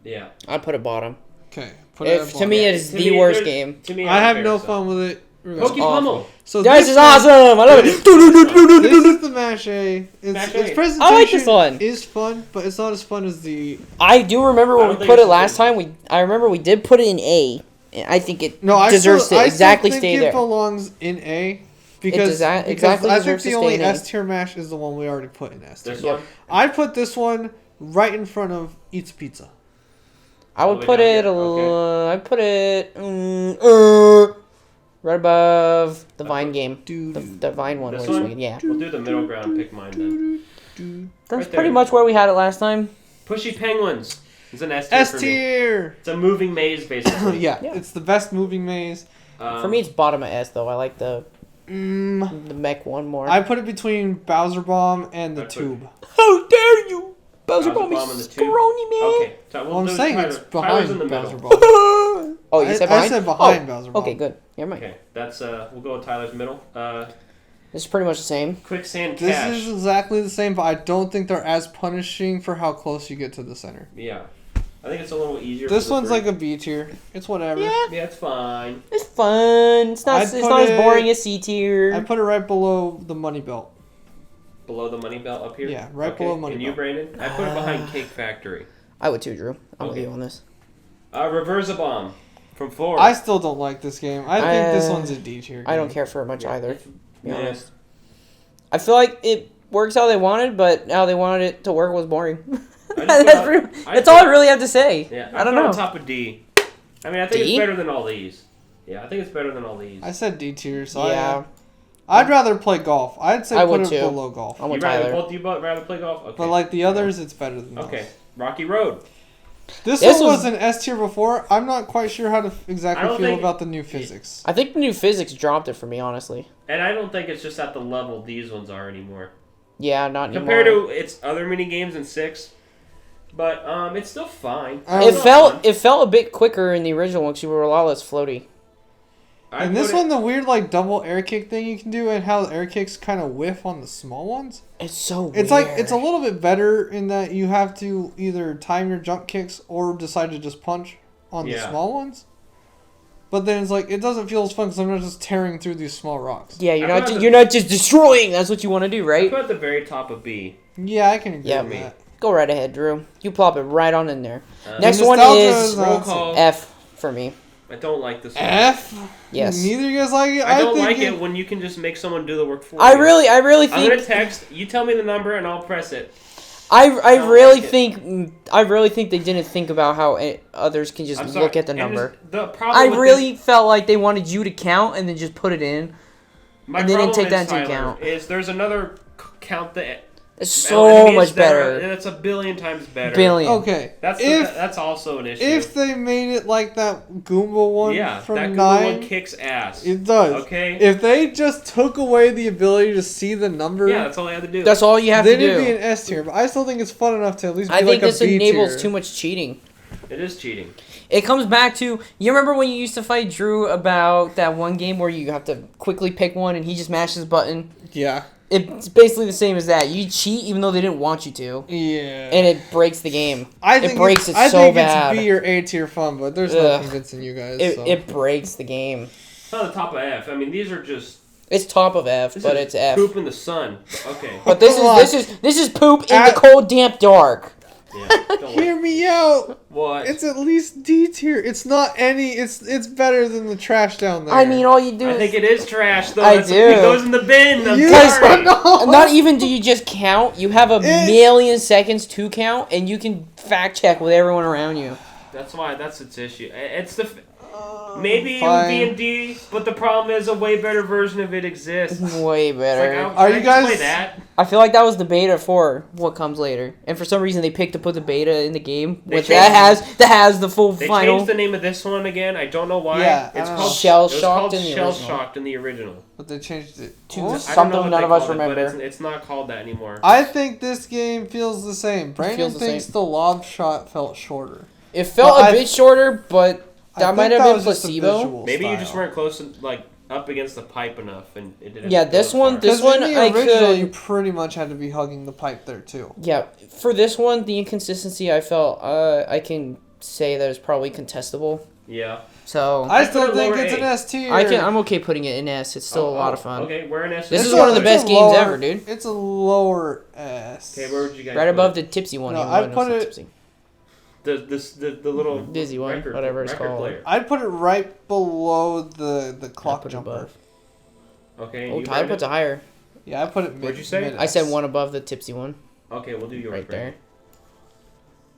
Yeah. I'd put it bottom. Okay. To me, it is the worst game. To me, I have no fun with it. Pokey Pummel. So this is awesome! I love it. This is the Mash A. Its presentation I like this one. Is fun, but it's not as fun as the... I do remember when we put it last time. I remember we did put it in A. And I think it deserves to exactly stay there. I think it belongs in A. Because I think the only S tier Mash is the one we already put in S tier. This one? I put this one right in front of Eats Pizza. I would put it... I'd put it... right above the Vine game. The Vine one. This one? Yeah. We'll do the middle ground. Pick mine then. That's pretty much where we had it last time. Pushy Penguins. It's an S tier. S tier! It's a moving maze, basically. yeah, it's the best moving maze. For me, it's bottom of S, though. I like the mech one more. I put it between Bowser Bomb and the Tube. How dare you! Bowser Bomb is scrawny, man. Okay. Well, I'm saying it's behind Bowser Bomb. Oh, you said behind? I said behind Bowser Bomb. Okay, good. Never mind. Okay, that's we'll go with Tyler's middle. It's pretty much the same. Quicksand Cache. This is exactly the same, but I don't think they're as punishing for how close you get to the center. Yeah. I think it's a little easier. This one's like a B tier. It's whatever. Yeah. Yeah, it's fine. It's fun. It's not as boring as C tier. I put it right below the money belt. Below the money belt up here? Yeah, right below money belt. And you, Brandon? I put it behind Cake Factory. I would too, Drew. I'm with you on this. Reverse-a-Bomb from Florida. I still don't like this game. I think this one's a D tier game. I don't care for it much either, to be honest. Yeah. I feel like it works how they wanted, but how they wanted it to work was boring. That's all I really have to say. Yeah, I don't know. On top of D. I mean, I think it's better than all these. Yeah, I think it's better than all these. I said D tier, so yeah. I'd rather play golf. I'd say put it below golf. I'm with Tyler. Both you rather play golf? Okay. But like the others, it's better than those. Okay, Rocky Road. This one was an S tier before. I'm not quite sure how to exactly feel about the new physics. I think the new physics dropped it for me, honestly. And I don't think it's just at the level these ones are anymore. Yeah, not anymore. Compared to its other mini games in 6. But it's still fine. It felt a bit quicker in the original one because you were a lot less floaty. And this one, the weird like double air kick thing you can do, and how the air kicks kind of whiff on the small ones. It's so weird. It's like it's a little bit better in that you have to either time your jump kicks or decide to just punch on the small ones. But then it's like it doesn't feel as fun because I'm not just tearing through these small rocks. Yeah, you're not just destroying. That's what you want to do, right? I put at the very top of B. Yeah, I can agree with that. Go right ahead, Drew. You plop it right on in there. Next one is roll call. F for me. I don't like this one. F? Yes. Neither of you guys like it? I don't like it when you can just make someone do the work for you. I really think... I'm going to text. You tell me the number and I'll press it. I really think they didn't think about how others can just look at the number. I really felt like they wanted you to count and then just put it in. And they didn't take that into account. There's another count that... It's so much better. It's a billion times better. Okay. That's also an issue. If they made it like that Goomba one from that 9... Goomba one kicks ass. It does. Okay? If they just took away the ability to see the number... Yeah, that's all they had to do. That's all you have to do. Then it'd be an S tier, but I still think it's fun enough to at least be like a B tier. I think this enables too much cheating. It is cheating. It comes back to... You remember when you used to fight Drew about that one game where you have to quickly pick one and he just mashes a button? Yeah. It's basically the same as that. You cheat even though they didn't want you to. Yeah. And it breaks the game. I think it's B or A tier fun, but there's no convincing you guys. It breaks the game. It's on the top of F. I mean, these are just... It's top of F, but it's F. Poop in the sun. Okay. But this is poop in the cold, damp, dark. Yeah, Hear me out. What? It's at least D tier. It's not any. It's better than the trash down there. I mean, all you do. I think it is trash though. I do. It goes in the bin. Not even do you just count. You have a million seconds to count, and you can fact check with everyone around you. That's why. That's its issue. It's the. Maybe it would be in D, but the problem is a way better version of it exists. Way better. Like, are you guys play that? I feel like that was the beta for what comes later, and for some reason they picked to put the beta in the game, which that has the full final. They changed the name of this one again. I don't know why. Yeah, it's called Shell Shocked in the original. But they changed it to something none of us remember. It's not called that anymore. I think this game feels the same. Brandon thinks the lob shot felt shorter. It felt a bit shorter, but. That might have been placebo. Maybe you just weren't close, up against the pipe enough, and it didn't. Yeah, this one, you pretty much had to be hugging the pipe there too. Yeah, for this one, the inconsistency I felt, I can say that it's probably contestable. Yeah. So I still think it's an S tier. I'm okay putting it in S. It's still a lot of fun. Okay, we're in S. This is one of the best games ever, dude. It's a lower S. Okay, where would you guys? Right above the tipsy one. No, I put it. Tipsy. The little dizzy one, whatever it's called. Player. I'd put it right below the clock jumper. Above. Okay. Oh, Tyler puts it higher. Yeah, I put it mid. What'd you say? I said one above the tipsy one. Okay, we'll do yours right there.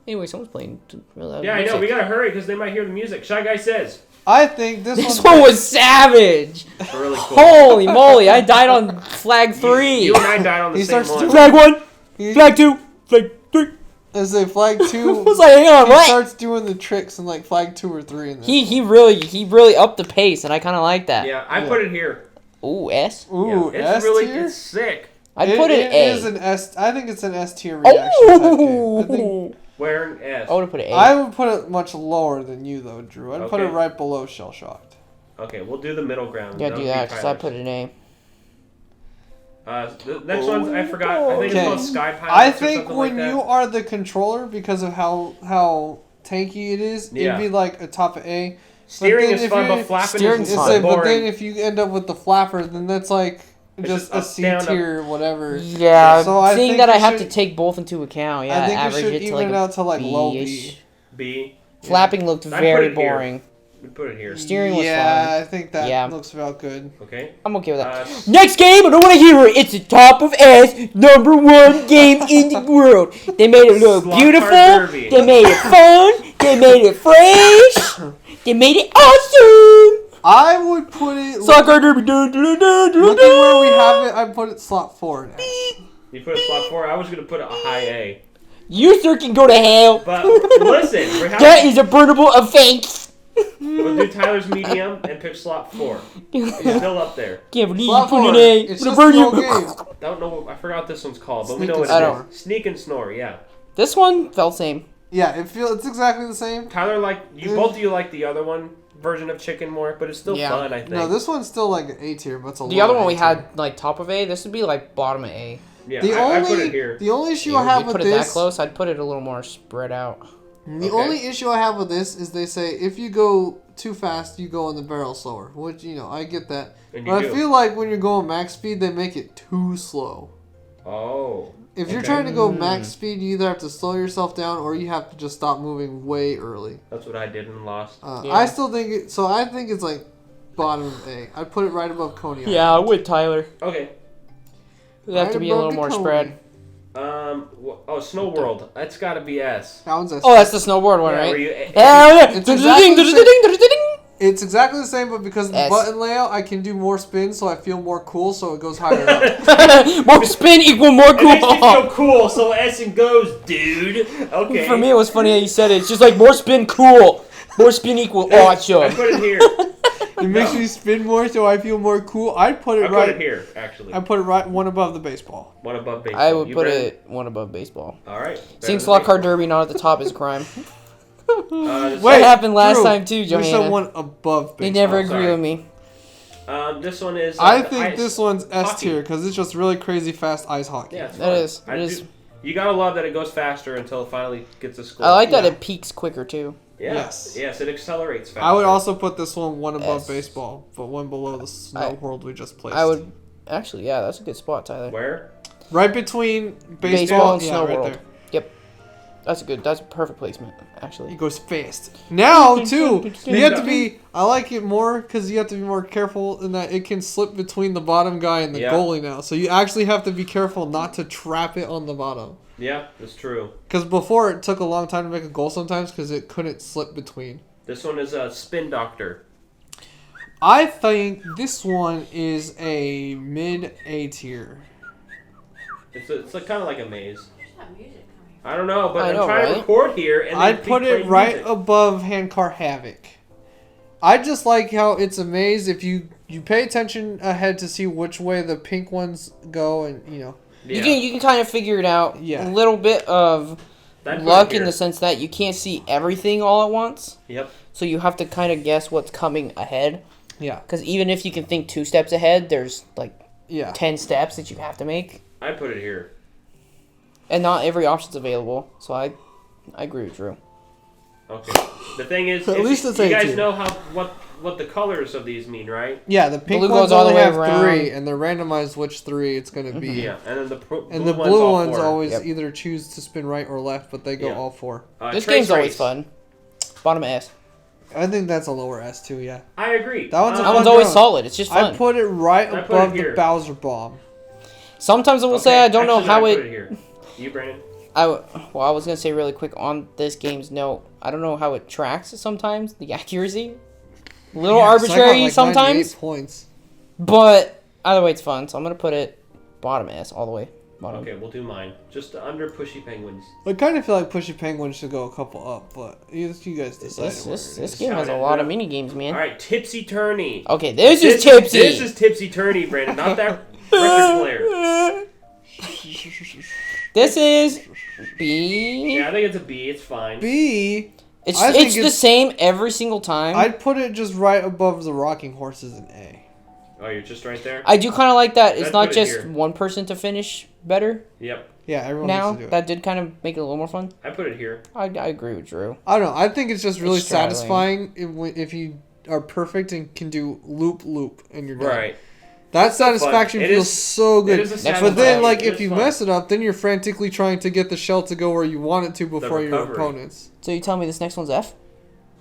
Anyway, someone's playing. Yeah, I know. We gotta hurry because they might hear the music. Shy Guy says. I think this one was savage. Really cool. Holy moly! I died on flag 3. You and I died on the same one. Flag 1, flag 2, flag 3. As a flag 2, I was like, hang on, what? He starts doing the tricks in like flag 2 or 3. In he really upped the pace, and I kind of like that. Yeah, I put it here. Ooh, S. Ooh, yeah, it's sick. I put it A. It is an S. I think it's an S tier reaction type game. I think. Where an S? I would have put it A. I would put it much lower than you though, Drew. I'd put it right below Shell Shocked. Okay, we'll do the middle ground. Yeah, do that because I put it in A. The next one I forgot. I think it's called Sky Pilots. I think when like you are the controller, because of how tanky it is, it'd be like a top of A. Steering is fun, but flapping is boring. But then if you end up with the flapper, then that's like just a C tier, whatever. Yeah, so seeing that I have to take both into account, yeah, I think average it should it to even like out to like low B. B. Flapping looked very boring. We put it here. Steering was fun. Yeah, I think that looks about good. Okay. I'm okay with that. Next game, I don't want to hear it. It's the top of S, #1 game in the world. They made it look beautiful. They made it fun. They made it fresh. They made it awesome. I would put it. Soccer derby. Looking where we have it, I put it slot 4. You put it slot 4. I was gonna put it a high A. You sir can go to hell. But listen, that is a burnable offense. We'll do Tyler's medium and pick slot 4. He's still up there. Can't believe you put an A. It's just no game. Don't know. I forgot what this one's called, but Sneak we know what it is. Sneak and snore. Yeah. This one felt same. Yeah, it's exactly the same. Tyler both of you like the other one version of chicken more, but it's still fun. I think. No, this one's still like an A tier, but it's the other one we had like top of A. This would be like bottom of A. Yeah, I put it here. The only issue I have with this... put it that close, I'd put it a little more spread out. The only issue I have with this is they say if you go too fast, you go in the barrel slower. Which, I get that. But I feel like when you're going max speed, they make it too slow. Oh. If you're trying to go max speed, you either have to slow yourself down or you have to just stop moving way early. That's what I did and lost. I still think it... So I think it's like bottom of A. I'd put it right above Coney Island. Yeah, with Tyler. Okay. It'd have to be a little more spread. Snow World. That's got to be S. That one's S. Oh, that's the snowboard one, right? It's exactly the same, but because of the button layout, I can do more spins, so I feel more cool, so it goes higher up. More spin equal more cool. It makes me feel cool, so S and goes, dude. Okay. For me, it was funny how you said it. It's just like more spin cool. More spin equal awesome. I put it here. It makes me spin more, so I feel more cool. I'd put it put it here, actually. I put it right one above the baseball. One above baseball. I would put it one above baseball. All right. Seeing slot car derby not at the top is a crime. Wait, that happened last time too, Johanna. We said one above baseball. They never agree with me. This one is. I think this one's S tier because it's just really crazy fast ice hockey. Yeah, that is. It is. You gotta love that it goes faster until it finally gets a score. I like that it peaks quicker too. Yeah. Yes, it accelerates faster. I would also put this one above baseball, but one below the snow world we just placed. I would actually, yeah, that's a good spot, Tyler. Where? Right between baseball and snow world. There. Yep, that's a perfect placement. Actually, it goes fast. Now too, you have to be. I like it more because you have to be more careful in that it can slip between the bottom guy and the goalie now. So you actually have to be careful not to trap it on the bottom. Yeah, that's true. Because before it took a long time to make a goal sometimes because it couldn't slip between. This one is a Spin Doctor. I think this one is a mid A tier. It's kind of like a maze. I don't know, but I'm trying to record here. And I'd put it right above Handcar Havoc. I just like how it's a maze. If you pay attention ahead to see which way the pink ones go, and Yeah. You can kind of figure it out. Yeah. A little bit of luck in the sense that you can't see everything all at once. Yep. So you have to kind of guess what's coming ahead. Yeah. Because even if you can think 2 steps ahead, there's like 10 steps that you have to make. I put it here. And not every option's available. So I agree with Drew. Okay. The thing is, at least you guys know what the colors of these mean, right? Yeah, the pink ones only have 3, and they're randomized which 3 it's going to be. Yeah, and then the blue ones always either choose to spin right or left, but they go all 4. This game's always fun. Bottom S. I think that's a lower S too, yeah. I agree. That one's always solid. It's just fun. I put it right above the Bowser Bomb. Sometimes I will say I don't know how put it here. You, Brandon? I was going to say really quick on this game's note, I don't know how it tracks sometimes, the accuracy. A little arbitrary sometimes. Points. But either way, it's fun. So I'm going to put it bottom S all the way. Bottom. Okay, we'll do mine. Just under Pushy Penguins. I kind of feel like Pushy Penguins should go a couple up, but you guys decide. This game has a lot of mini games, man. All right, Tipsy Tourney. Okay, this is Tipsy. This is Tipsy Tourney, Brandon, not that record player. This is B. Yeah, I think it's a B. It's fine. B. It's the same every single time. I'd put it just right above the Rocking Horses in A. Oh, you're just right there? I do kind of like that. It's I'd not put it just here. one person to finish better. Yep. Yeah, everyone Now needs to do it. that did kind of make it a little more fun. I put it here. I agree with Drew. I don't know. I think it's just really It's straddling. satisfying if you are perfect and can do loop and you're done. Right. That It's so fun. satisfaction It feels is- so good. it is a But satisfaction. then, like, It if is you fun. mess it up, then you're frantically trying to get the shell to go where you want it to before your recovery. opponents. So you tell me this next one's F?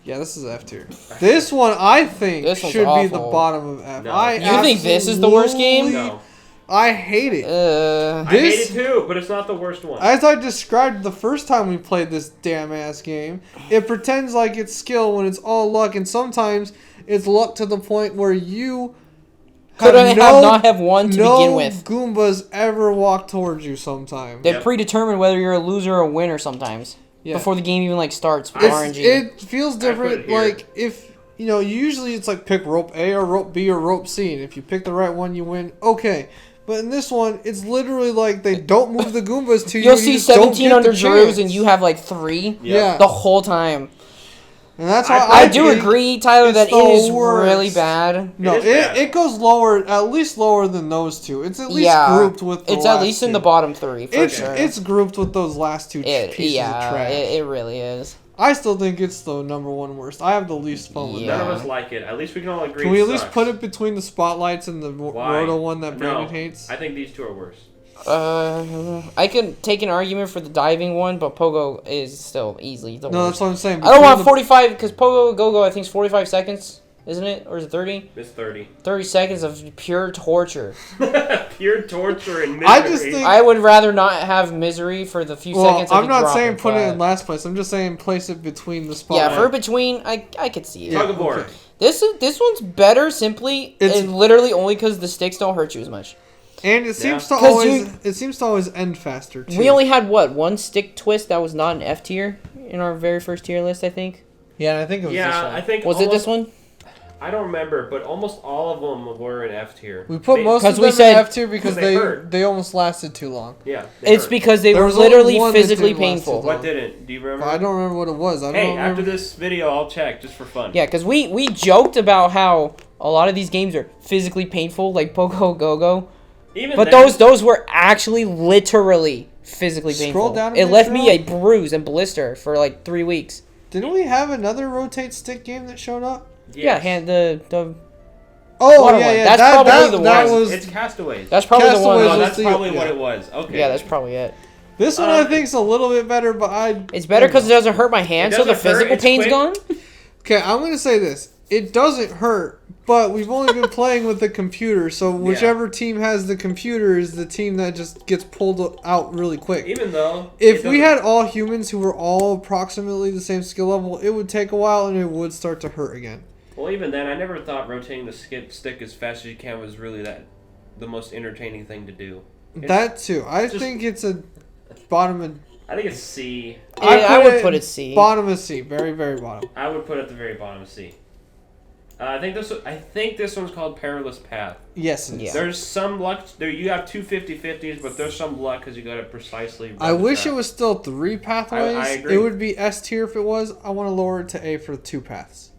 Yeah, this is F tier. This one, I think, This one's should be the awful. bottom of F. No. I You think this is the worst game? absolutely- No. I hate it. I hate This- it too, but it's not the worst one. As I described the first time we played this damn ass game, it pretends like it's skill when it's all luck, and sometimes it's luck to the point where you Could not have won to begin with. Goombas ever walk towards you sometime. They Yep. predetermine whether you're a loser or a winner sometimes. Yeah. Before the game even starts with RNG. It feels put different. it here. Like if usually it's like pick rope A or rope B or rope C, and if you pick the right one, you win. Okay, but in this one, it's literally like they don't move the Goombas to you. You'll and you see just don't 17 get under the Drews chance. and you have like 3 Yeah, the whole time. and that's why I do think agree, Tyler, it's that the it is worst. really bad. No, It is bad. it goes lower, at least lower than those two. It's at least Yeah, grouped with. The it's at last least in two. the bottom 3 for It's sure. it's grouped with those last two pieces of trash. it really is. I still think it's the number one worst. I have the least fun with Yeah. None that. of us like it. At least we can all agree. Can we it at least sucks. put it between the spotlights and the Why? Roto one that Brandon No. hates? I think these two are worse. I can take an argument for the diving one, but Pogo is still easily the No, worst. that's what I'm saying. I don't want Between 45 because Pogo Go-Go I think is 45 seconds, isn't it? Or is it 30? It's 30. 30 seconds of pure torture. Pure torture and misery. I just think- I would rather not have misery for the few Well, seconds. I I'm could not drop saying it, put it but- in last place. I'm just saying place it between the Yeah, spotlight. for between, I could see it. Yeah. Tug of war. okay. This one's better simply It's- and literally only because the sticks don't hurt you as much. And it seems to 'Cause always end faster too. We only had one stick twist that was not an F tier in our very first tier list, I think. Yeah, and I think it was this Yeah, one. I think. Was it this one? I don't remember, but almost all of them were in F tier. We put most of 'Cause we them said- in F tier because they they hurt. they almost lasted too long. Yeah. It's hurt. because they There were was only literally one that physically didn't last painful. too long. What didn't? Do you remember? I don't remember what it was. I don't Hey, remember. after this video, I'll check just for fun. Yeah, because we joked about how a lot of these games are physically painful, like Pogo Go-Go. Even But then, those were actually literally physically Scroll painful. down a It bit, left me a Drew. bruise and blister for like 3 weeks. Didn't we have another rotate stick game that showed up? Yeah, Yes. the Oh Water yeah, one. yeah. That's that, probably that, the that one. was It's Castaways. that's probably the Castaways one. Oh, was that's the- probably what yeah. it was. Okay. Yeah, that's probably it. this one. I think's a little bit better, but It's better because it doesn't hurt my hand, It so the doesn't hurt, physical it's pain's quick. gone. Okay, I'm gonna say this. It doesn't hurt, but we've only been playing with the computer, so whichever team has the computer is the team that just gets pulled out really quick. Even though If it we doesn't- had all humans who were all approximately the same skill level, it would take a while and it would start to hurt again. Well, even then, I never thought rotating the stick as fast as you can was really the most entertaining thing to do. That too. I just- think it's a bottom of. I think it's C. Yeah, I would put it C. Bottom of C, very very bottom. I would put it at the very bottom of C. I think this one's called Perilous Path. Yes, it is. Yeah. There's some luck. There you have two 50-50s, but there's some luck because you got it precisely. I wish it was still 3 pathways. I agree. It would be S tier if it was. I want to lower it to A for 2 paths.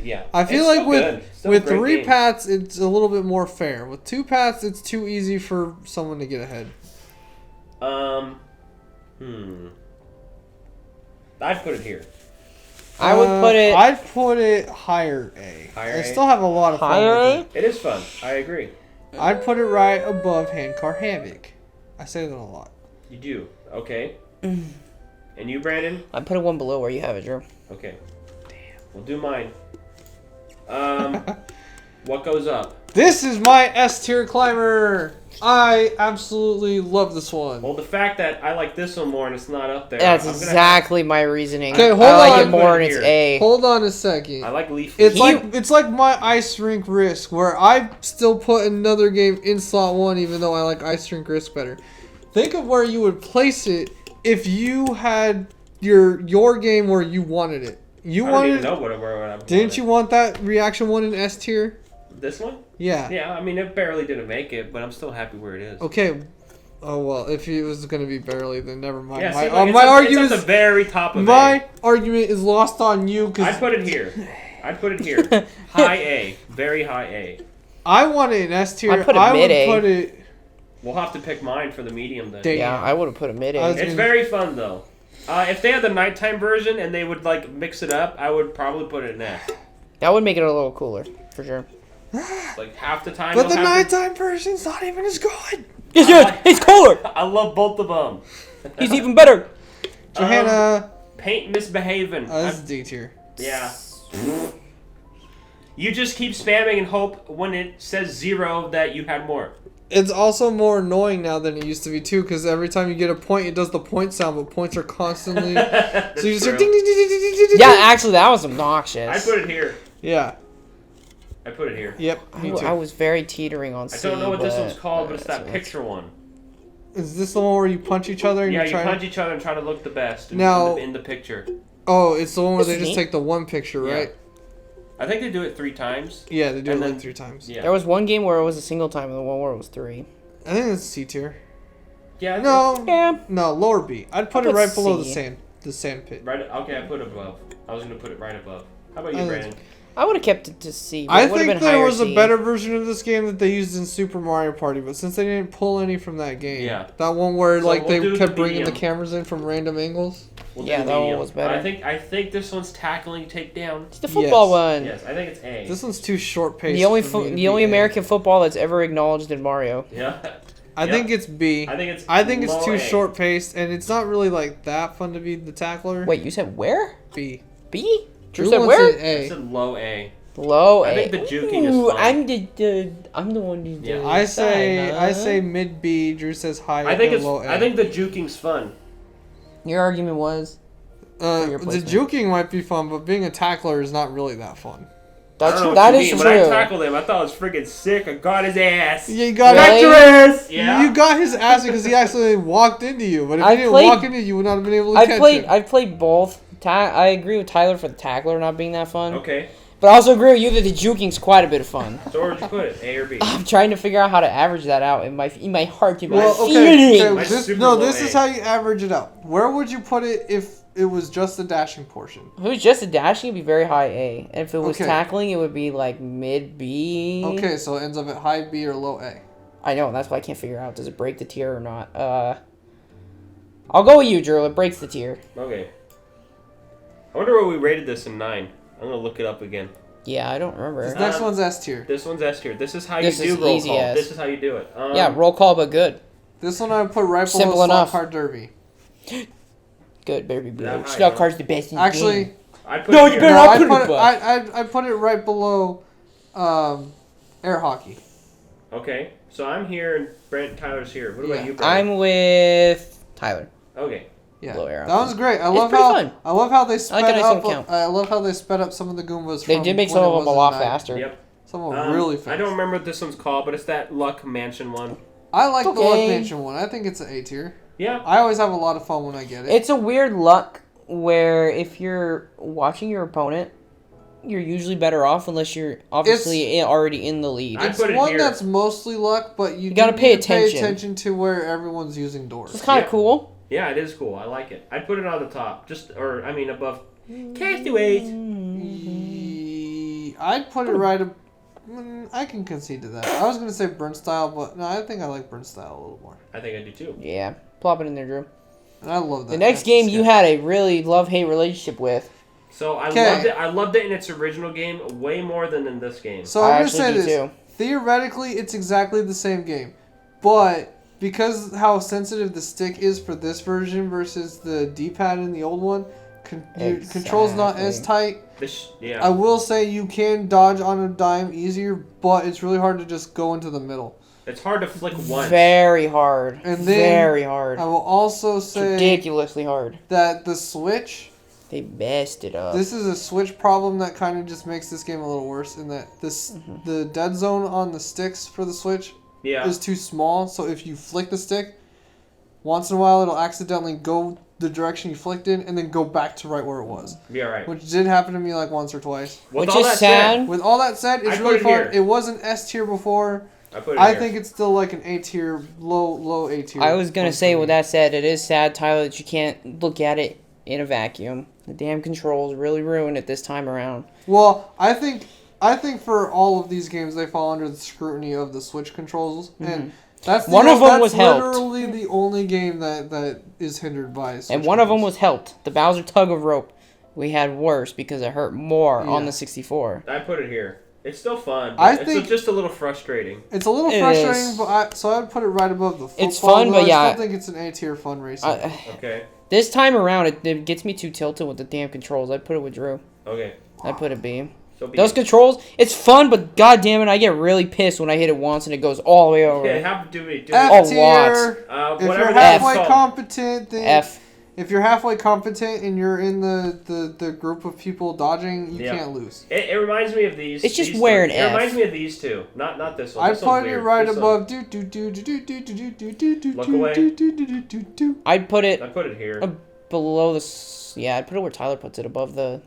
Yeah. I feel It's like still with good. Still a great 3 game. paths, it's a little bit more fair. With 2 paths, it's too easy for someone to get ahead. I'd put it here. I would put it I'd put it higher A. Higher I A? still have a lot of fun higher. with A? It is fun. I agree. it. I'd put it right above Handcar Havoc. I say that a lot. You do. Okay. And you, Brandon? I put it one below where you have it, Drew. Okay. Damn. We'll do mine. What goes up? This is my S tier climber. I absolutely love this one. Well, the fact that I like this one more and it's not up there. That's I'm gonna exactly my reasoning. Okay, hold I like on. it more and Put it it's here. A. Hold on a second. I like Leaf. It's like my ice rink risk, where I still put another game in slot 1, even though I like ice rink risk better. Think of where you would place it if you had your game where you wanted it. You I don't wanted. even know where I Didn't you want that reaction one in S tier? This one? Yeah. Yeah, I mean, it barely didn't make it, but I'm still happy where it is. Okay. Oh well, if it was gonna be barely, then never mind. Yeah, my see, like, my argument it's at the very top of my argument is lost on you A. because I'd put it here. I'd put it here. High A. Very high A. I want it in S tier. I'd put it mid-A. would put it. We'll have to pick mine for the medium then. Damn. Yeah, I would have put a mid-A. It's very fun though. If they had the nighttime version and they would like mix it up, I would probably put it in S. That would make it a little cooler, for sure. Like half the time. But the nighttime version's not even as good. It's good. It's cooler. I love both of them. He's even better. Johanna. Paint misbehaving. This is D tier. Yeah. You just keep spamming and hope when it says 0 that you had more. It's also more annoying now than it used to be too, because every time you get a point, it does the point sound, but points are constantly. So you just hear ding ding ding ding ding ding ding. Yeah, actually, that was obnoxious. I put it here. Yeah. I put it here. Yep. Me too. I was very teetering on C. I don't know what this one's called, but it's that picture one. Is this the one where you punch each other? And Yeah, you punch each other and try to look the best in the picture. Oh, it's the one where they Isn't just it? take the one picture, right? I think they do it 3 times. Yeah, they do And it like then- 3 times. Yeah. There was one game where it was a single time, and the one where it was 3. I think it's C tier. Yeah. No. Yeah. No, lower B. I'd put I'd it put right below C. the sand pit. Right. Okay, I put it above. I was gonna put it right above. How about you, I Brandon? I would have kept it to C. But I it would've think been there higher was a C. better version of this game that they used in Super Mario Party, but since they didn't pull any from that game, Yeah. that one where So like we'll do they kept the bringing the medium. cameras in from random angles. We'll Yeah, do the that one medium. was better. I think this one's tackling takedown. It's the football Yes. one. Yes, I think it's A. This one's too short paced. The only American football that's ever acknowledged in Mario. Yeah. I think it's B. I think it's. I think it's low too A. short paced, and it's not really like that fun to be the tackler. Wait, you said where? B. B? Drew Drew said wants where? it I A. said low A. Low A. I think the juking is Ooh, fun. I'm the one who's Yeah. doing I say huh? I say mid B. Drew says high. I think or it's. low A. I think the juking's fun. Your argument was your the placement. juking might be fun, but being a tackler is not really that fun. that's I don't know that what is you true. mean. When I tackled him, I thought it was freaking sick. I got his ass. Yeah, you got Really? it. Got your ass. Yeah. You got his ass because he actually walked into you. But if I he didn't played- walk into you, you would not have been able to catch him. I've played both. I agree with Tyler for the tackler not being that fun. Okay. But I also agree with you that the juking's quite a bit of fun. So where would you put it? A or B? I'm trying to figure out how to average that out in my heart, in my Well, feelings. okay. Mine's This, super no, low this A. is how you average it out. Where would you put it if it was just the dashing portion? If it was just a dashing, it'd be very high A. And if it was Okay. tackling, it would be like mid B. Okay, so it ends up at high B or low A. I know, and that's why I can't figure out. Does it break the tier or not? I'll go with you, Drew. It breaks the tier. Okay. I wonder where we rated this in 9. I'm gonna look it up again. Yeah, I don't remember. This next one's S tier. This one's S tier. This is how This you is do roll easy call. S. This is how you do it. Yeah, roll call, but good. This one I would put right Simple below Slot enough. Card Derby. Good, baby blue. That high, Snug huh? card's the best in the Actually, game. I put No, it you here. better no, not I put it put it. above. I put it right below, air hockey. Okay, so I'm here and Brent Tyler's here. What about Yeah. you, Brent? I'm with Tyler. Okay. Yeah, Low air that hockey. one's great. I It's love pretty how fun. I love how they sped like a nice up. little count. I love how they sped up some of the Goombas. They from did make when some it of them a was lot night. faster. Yep. Some of them really fast. I don't remember what this one's called, but it's that Luck Mansion one. I like the Luck Okay. Mansion one. I think it's an A tier. Yeah. I always have a lot of fun when I get it. It's a weird luck where if you're watching your opponent, you're usually better off unless you're obviously already in the lead. I It's put it one here. that's mostly luck, but you gotta do pay need to pay attention. attention to where everyone's using doors. It's kind of Yeah. cool. Yeah, it is cool. I like it. I'd put it on the top, above Castaways. I'd put it right up. I can concede to that. I was gonna say burn style, but no, I think I like burn style a little more. I think I do too. Yeah, plop it in there, Drew. And I love that. The next That's game just you good. had a really love-hate relationship with. So I 'Kay. loved it. I loved it in its original game way more than in this game. So I I'm gonna actually say do this. too. Theoretically, it's exactly the same game, but because how sensitive the stick is for this version versus the D-pad in the old one, your control's not as tight. Yeah. I will say you can dodge on a dime easier, but it's really hard to just go into the middle. It's hard to flick once. Very hard. And then Very hard. I will also It's say ridiculously hard. that the Switch, They messed it up. this is a Switch problem that kind of just makes this game a little worse in that the dead zone on the sticks for the Switch Yeah. is too small, so if you flick the stick, once in a while it'll accidentally go the direction you flicked in and then go back to right where it was. Yeah, right. Which did happen to me like once or twice. With Which all is that sad. said, With all that said, it's I really put it fun. here. It wasn't S tier before. I put it I here. think it's still like an A tier, low A tier. I was gonna one say, for with me. that said, it is sad, Tyler, that you can't look at it in a vacuum. The damn controls really ruined it this time around. Well, I think I think for all of these games, they fall under the scrutiny of the Switch controls, and that's one of them was helped. Literally the only game that is hindered by Switch and one of them controls. was helped. The Bowser Tug of Rope, we had worse because it hurt more on the 64. I put it here. It's still fun. But it's just a little frustrating. It's a little frustrating, but I would put it right above the football. It's fun, but I still think it's an A-tier fun racing. Okay. This time around, it gets me too tilted with the damn controls. I'd put it with Drew. Okay. I'd put it B. So Those controls, it's fun, but god damn it, I get really pissed when I hit it once and it goes all the way over. Okay, do it. F tier. If you're halfway competent, then F. If you're halfway competent and you're in the group of people dodging, you can't lose. It reminds me of these. It's just wearing F. It reminds me of these two. Not this one. I'd put it right above. Look away. I'd put it. I put it here. Below the. Yeah, I'd put it where Tyler puts it, above the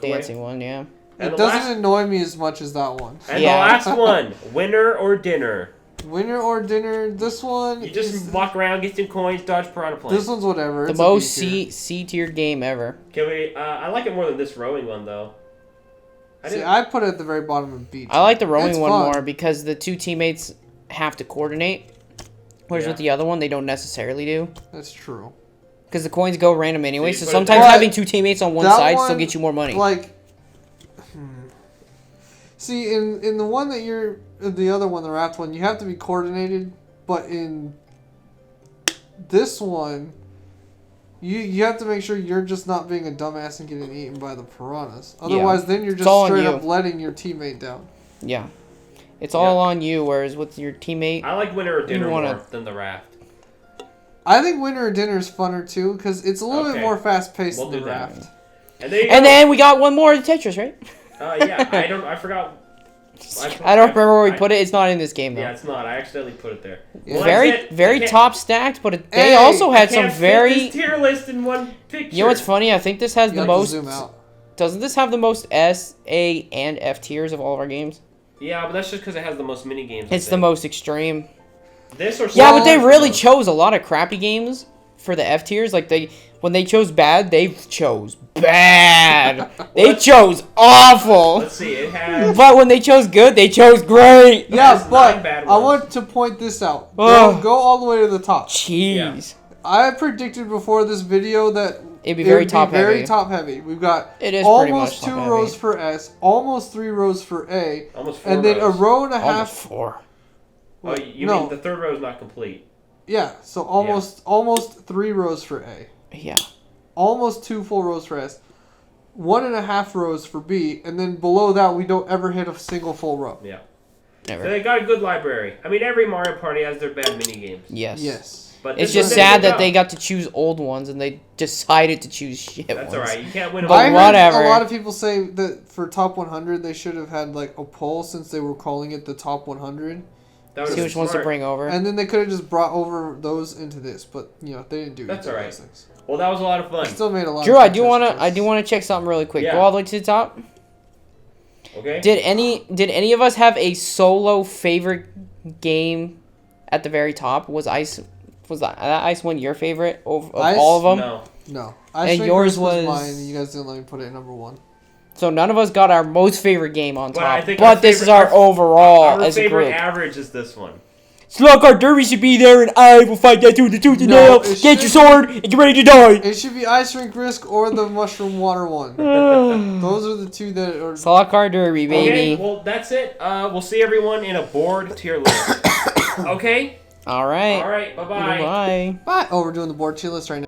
dancing one. Yeah. It doesn't annoy me as much as that one. And the last one, winner or dinner. Winner or dinner. This one. You just walk around, get some coins, dodge piranha plane. This one's whatever. The most C tier game ever. Can we? I like it more than this rowing one though. I put it at the very bottom of B. I like the rowing one more because the two teammates have to coordinate, whereas with the other one they don't necessarily do. That's true. Because the coins go random anyway, so sometimes having two teammates on one side still gets you more money. Like, see, in the one that you're, the other one, the raft one, you have to be coordinated, but in this one, you have to make sure you're just not being a dumbass and getting eaten by the piranhas. Otherwise, then you're just straight up letting your teammate down. Yeah. It's all on you, whereas with your teammate... I like winner or dinner more than the raft. I think winner or dinner is funner, too, because it's a little bit more fast-paced than the raft. And then we got one more Tetris, right? Yeah, I forgot... I don't remember where we put it. It's not in this game, though. Yeah, it's not. I accidentally put it there. Yeah. Well, very top stacked, but they also had some very... Fit this tier list in one picture. You know what's funny? I think this has the most... Zoom out. Doesn't this have the most S, A, and F tiers of all of our games? Yeah, but that's just because it has the most mini games. It's the most extreme. This or yeah, but they really chose a lot of crappy games for the F tiers. Like when they chose bad, they chose bad. They chose awful. Let's see, it has. But when they chose good, they chose great. Yeah, but I want to point this out. Go all the way to the top. Jeez. Yeah. I predicted before this video that it'd be very top heavy. We've got almost 2 rows for S, almost 3 rows for A, almost 4 and then rows. a row and a half. Almost 4. Oh, you mean the third row is not complete? Yeah, so almost 3 rows for A. Yeah. Almost 2 full rows for S. 1.5 rows for B, and then below that we don't ever hit a single full row. Yeah. Never. So they got a good library. I mean, every Mario Party has their bad mini games. Yes. Yes. But it's just sad that they got to choose old ones and they decided to choose shit ones. That's alright. You can't win them. I heard a lot of people say that for top 100 they should have had like a poll since they were calling it the top 100. See which ones to bring over. And then they could have just brought over those into this, but you know they didn't do. That's alright. Well, that was a lot of fun. Still made a lot. Drew, I do wanna check something really quick. Yeah. Go all the way to the top. Okay. Did any of us have a solo favorite game at the very top? Was that Ice one your favorite of all of them? No. And yours was mine. You guys didn't let me put it at number 1. So none of us got our most favorite game on top. I think but this is our overall as a group. Our favorite average is this one. Slug Car Derby should be there, and I will fight that tooth and nail. Get your sword and get ready to die. It should be Ice Rink Risk or the Mushroom Water one. Those are the two that are. Slug Car Derby, baby. Okay, well that's it. We'll see everyone in a board tier list. Okay. All right. All right. Bye-bye. Bye. Bye. Oh, we're doing the board tier list right now.